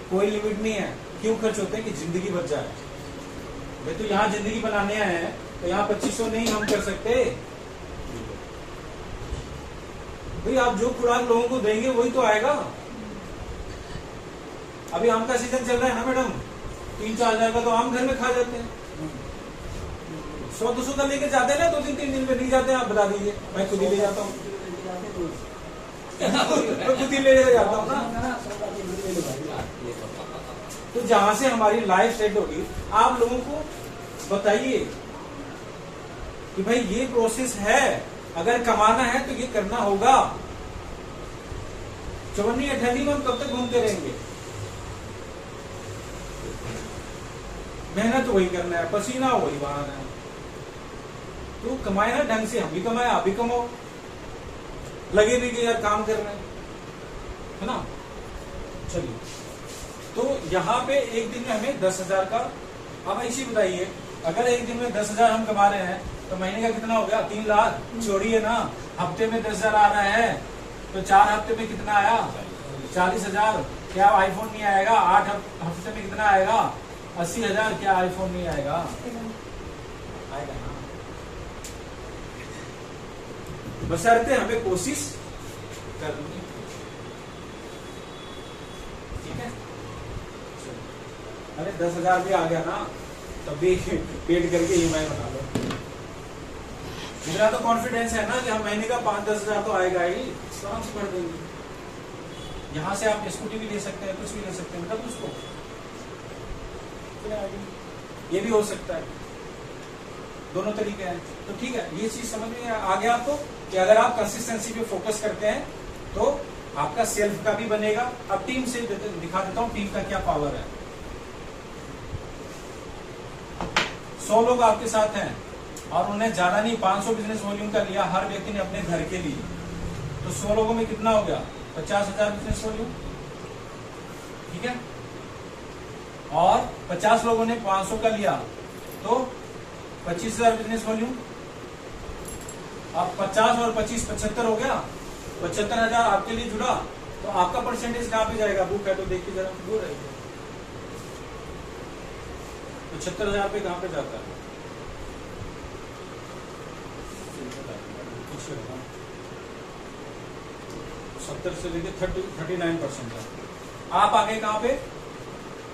कोई लिमिट नहीं है। क्यों खर्च होते हैं? कि जिंदगी बच जाए। भाई तो यहाँ जिंदगी बनाने आए हैं, तो यहाँ 2500 नहीं हम कर सकते। भाई आप जो खुराक लोगों को देंगे वही तो आएगा। अभी आम का सीजन चल रहा है ना मैडम, 3-4 हजार का तो आम घर में खा जाते हैं। 100-200 का लेके जाते हैं ना, 2-3 दिन में नहीं जाते हैं। आप बता दीजिए, मैं खुद ही ले जाता हूँ। मैं खुद ही ले जाता हूँ ना। तो जहां से हमारी लाइफ सेट होगी, आप लोगों को बताइए कि भाई ये प्रोसेस है, अगर कमाना है तो ये करना होगा। चवन्नी अठन्नी में हम कब तक घूमते रहेंगे? मेहनत वही करना है, पसीना वही बहाना है। तो कमाए ना ढंग से, हम भी कमाए, आप भी कमाओ, लगे भी कि यार काम कर रहे हैं, है ना। चलिए, तो यहाँ पे एक दिन में हमें 10,000 का, अब ऐसी बताइए, अगर एक दिन में 10,000 हम कमा रहे हैं तो महीने का कितना हो गया? 3 लाख। छोड़िए ना, हफ्ते में 10,000 आ रहा है तो 4 हफ्ते में कितना आया? 40,000। क्या आईफोन नहीं आएगा? 8 हफ्ते में कितना आएगा? 80,000। क्या आईफोन नहीं आएगा? आएगा ना, बशर्ते हमें कोशिश करनी। ठीक है, अरे 10,000 भी आ गया ना, तब भी पेड करके EMI बना लो। मेरा तो कॉन्फिडेंस है ना कि हम महीने का 5-10 हजार तो आएगा ही, तो आराम से भर देंगे। यहाँ से आप स्कूटी भी ले सकते हैं, कुछ भी ले सकते हैं, मतलब उसको ये भी हो सकता है, दोनों तरीके हैं। तो ठीक है, ये चीज समझ में आ गया आपको कि अगर आप कंसिस्टेंसी पे फोकस करते हैं तो आपका सेल्फ का भी बनेगा। अब टीम से दिखा देता हूँ टीम का क्या पावर है। 100 लोग आपके साथ हैं और उन्हें ज्यादा नहीं 500 बिजनेस वॉल्यूम का लिया, हर व्यक्ति ने अपने घर के लिए, तो 100 लोगों में कितना हो गया? 50,000 बिजनेस वॉल्यूम। ठीक है, और 50 लोगों ने 500 का लिया तो 25,000 बिजनेस वॉल्यूम। अब 50 और 25 75 हो गया, 75,000 आपके लिए जुड़ा, तो आपका परसेंटेज कहां पे जाएगा? बुक है तो देखिए जरा, वो रहेगा 75,000 पे कहां पे जाता है? 70 से लेके 39% है। आप आगे कहां पे?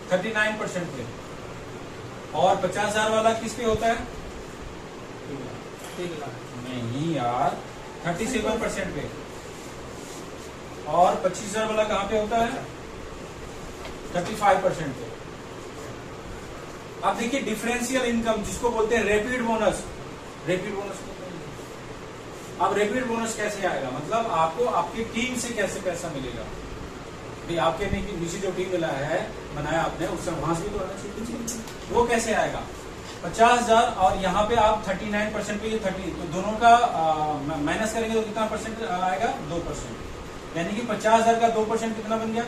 39% पे। और 50,000 वाला किस पे होता है? 3 लाख नहीं यार, 37% पे। और 25,000 वाला कहां पे होता है? 35% पे। अब देखिए डिफरेंशियल इनकम जिसको बोलते हैं रैपिड बोनस। रैपिड बोनस अब रैपिड बोनस कैसे आएगा? मतलब आपको आपकी टीम से कैसे पैसा मिलेगा? भाई आपके नीचे जो टीम मिला है, बनाया आपने, उससे वहां से भी तो आना चाहिए। वो कैसे आएगा? 50,000 और यहाँ पे आप 39% पे, ये 30, तो दोनों का माइनस करेंगे तो कितना परसेंट आएगा? 2%। यानी कि 50,000 का 2% कितना बन गया?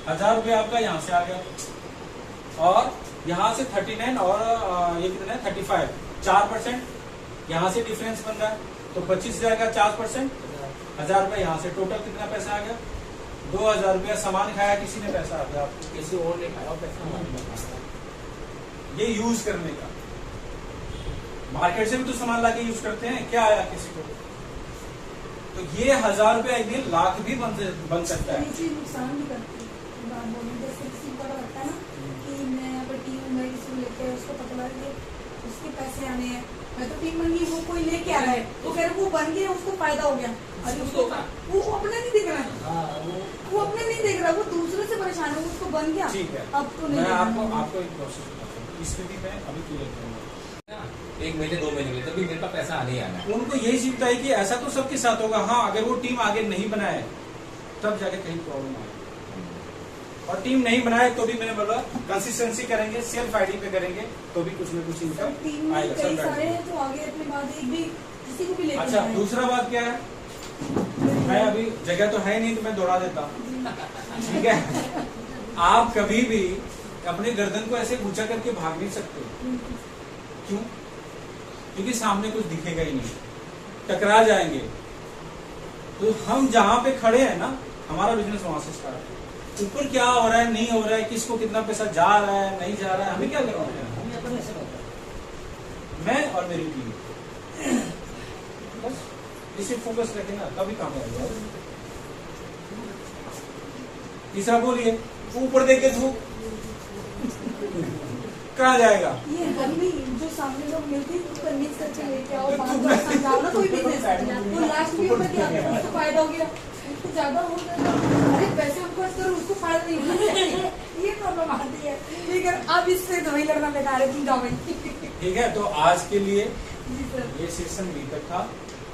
1,000 रुपया आपका यहाँ से आ गया। और यहाँ से 39 और ये कितना है? 35, 4% यहाँ से डिफरेंस बन रहा है, तो 25,000 का 4%, 1,000 रुपया यहाँ से, टोटल कितना पैसा आ गया? 2,000 रुपया। सामान खाया किसी ने, पैसा आ गया आपको, किसी और ने खाया पैसा। ये यूज करने का, मार्केट से भी तो सामान लाके यूज करते हैं, क्या आया किसी को? तो ये 1,000 रुपया एक दिन लाख भी बन सकता है। नुकसान भी करती है। जैसे किसी को पता लगता है ना कि मैं यहाँ पर टीम में किसी को लेके, उसको पता लगा कि उसके पैसे आने हैं, मैं तो टीम बन गई, वो कोई लेके आ रहा है, वो कह रहे वो बन गया, उसको फायदा हो गया, अरे उसको वो अपने नहीं देख रहा है, वो अपने नहीं देख रहा, वो दूसरे से परेशान है, उसको बन गया। ठीक है, अब तो नहीं। मैं आपको एक प्रोसेस बताता हूँ, इस स्थिति में अभी क्लियर करूंगा। 1 महीने 2 महीने में तभी मेरे पास पैसा आने ही आना है। उनको यही सीखता है कि ऐसा तो सबके साथ होगा। हाँ, अगर वो टीम आगे नहीं बनाए तब जाके कहीं प्रॉब्लम आएगी। और टीम नहीं बनाए तो भी मैंने बोला कंसिस्टेंसी करेंगे, सेल्फ आईडी पे करेंगे तो भी कुछ न कुछ इनकम आएगा। कई सारे हैं तो आगे अपने बाद एक भी किसी को भी लेके अच्छा, दूसरा बात क्या है, मैं अभी जगह तो है नहीं तो मैं दौड़ा देता हूँ। ठीक है, आप कभी भी अपने गर्दन को ऐसे ऊंचा करके भाग नहीं सकते। क्यों? क्योंकि सामने कुछ दिखेगा ही नहीं, टकरा जाएंगे। तो हम जहां पे खड़े हैं ना, हमारा बिजनेस वहां से स्टार्ट है। ऊपर क्या हो रहा है, नहीं हो रहा है, किसको कितना पैसा जा रहा है, नहीं जा रहा है, हमें क्या करना है? मैं और मेरी टीम बस इसे फोकस रखें ना, तभी काम आएगा। तीसरा बोलिए, ऊपर देख के धूप कहाँ जाएगा? ये गर्मी जो सामने लोग मिलते हैं उसको मिक्स करके लेके आओ, बात समझाओ ना, कोई बिजनेस तो लास्ट में ऊपर क्या उसको फायदा हो गया, ज्यादा हो गया तो अरे पैसे हम खर्च करो उसको फायदा नहीं होना चाहिए, ये प्रॉब्लम आती है। ठीक है, अब इससे दवाई लगना बेकार है, तुम जाओ भाई। ठीक है, तो आज के लिए जी सर। ये सेशन बी तक था।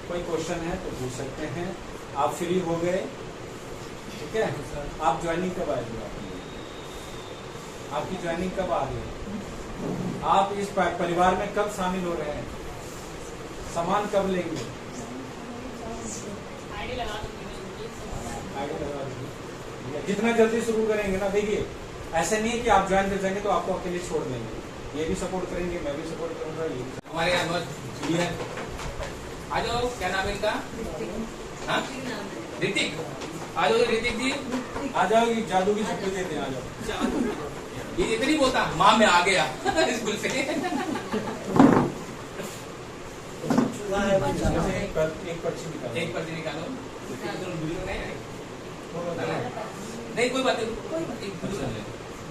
कोई क्वेश्चन है तो पूछ सकते हैं। आप फ्री हो गए? ठीक है, आप ज्वाइनिंग कब आएंगे? आपकी ज्वाइनिंग कब आ रही है? आप इस परिवार में कब शामिल हो रहे हैं? सामान कब लेंगे? आईडी लगा दूंगी मैं। आगे लगा दीजिए। ठीक है, जितना जल्दी शुरू करेंगे ना, देखिए ऐसा नहीं है कि आप ज्वाइन कर जाएंगे तो आपको अकेले छोड़ देंगे। ये भी सपोर्ट करेंगे, मैं भी सपोर्ट करूंगा। ये हमारे यहाँ बहुत जूनियर आ जाओ, क्या नाम है इनका? हाँ ऋतिक, आ जाओ ऋतिक जी, आ जाओ, ये जादू की छुट्टी देते हैं, आ जाओ। ये इतनी बोलता माँ मैं आ गया स्कूल से। एक पर्ची निकालो। एक पर्ची निकालो। नहीं कोई बात नहीं, एक पर्ची ले।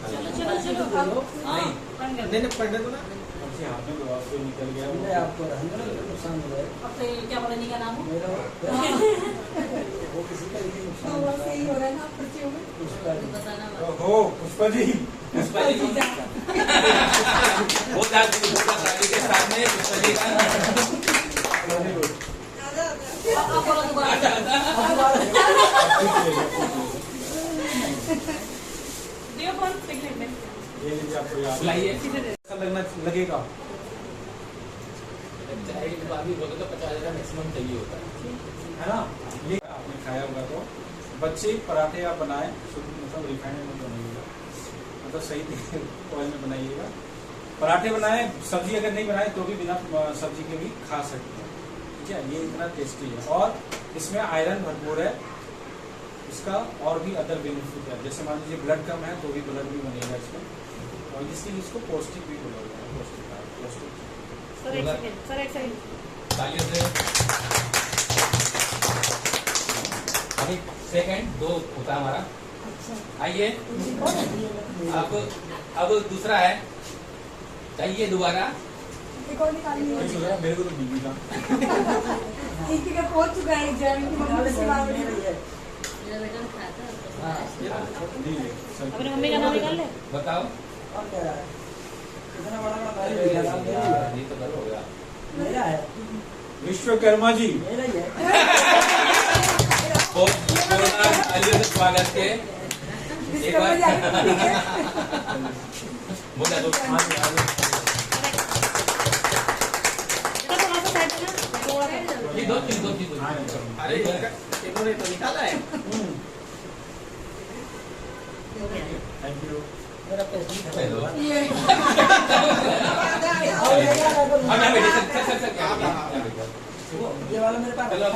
चलो चलो चलो हाँ, बन गया। नहीं पढ़ने दो ना। पर्ची हाथ में दो, आपसे निकल गया नहीं आपको रहने दो, नुकसान हो जाएगा अब तो ये क्या पता नहीं क्या नाम हो। मेरा। वो किसी का भी नुकसान तो होता बस यही हो रहा है ना पर्चियों में। उसका भी। बताना हो पुष्पा जी। पुष्पा जी वो शादी के साथ में पुष्पा जी का वेरी गुड। आप बोलो दोबारा। दियो फोन देख लेते हैं। ये लीजिए, आपको याद बुलाइए। ऐसा लगेगा। अभी बोले तो 50,000 मैक्सिमम चाहिए होता है। है ना? ये आपने खाया होगा तो बच्चे पराठे आप बनाए, मतलब रिफाइंड में बनाइएगा, मतलब सही ऑयल में बनाइएगा। पराठे बनाए, सब्जी अगर नहीं बनाए तो भी बिना सब्जी के भी खा सकते हैं। ठीक है, ये इतना टेस्टी है और इसमें आयरन भरपूर है। इसका और भी अदर बेनिफिट है, जैसे मान लीजिए ब्लड कम है तो भी ब्लड भी बनेगा इसमें, और इसलिए इसको पौष्टिक भी बोला जाता है। पौष्टिक सर एक सेकंड, सर एक सेकंड। तालियों से अभी सेकंड 2 होता है हमारा। आइए अब दूसरा है, चाहिए दोबारा। एक और निकालिए। मेरे को तो बीवी का एक जगह पहुंच चुका है एग्जाम की मम्मी से बात हो रही है। मेरा बेटा ने खाया था। अपने मम्मी का नाम निकाल ले। बताओ। और क्या है? इतना बड़ा बड़ा अरे ये यार, ये तो गलत हो गया। मेरा है। विश्वकर्मा जी। मेरा ही है। बहुत जोरदार स्वागत के एक बार बोला तो हाँ जी, हाँ जी। थोड़ा सा साइड में ना, थोड़ा सा। ये दो चीज हाँ, अरे इन्होंने तो निकाला है। Thank you. मेरा पैसे नहीं खत्म हेलो। हुआ। ये अब यहाँ बैठे सर क्या ये वाला मेरे पास चलो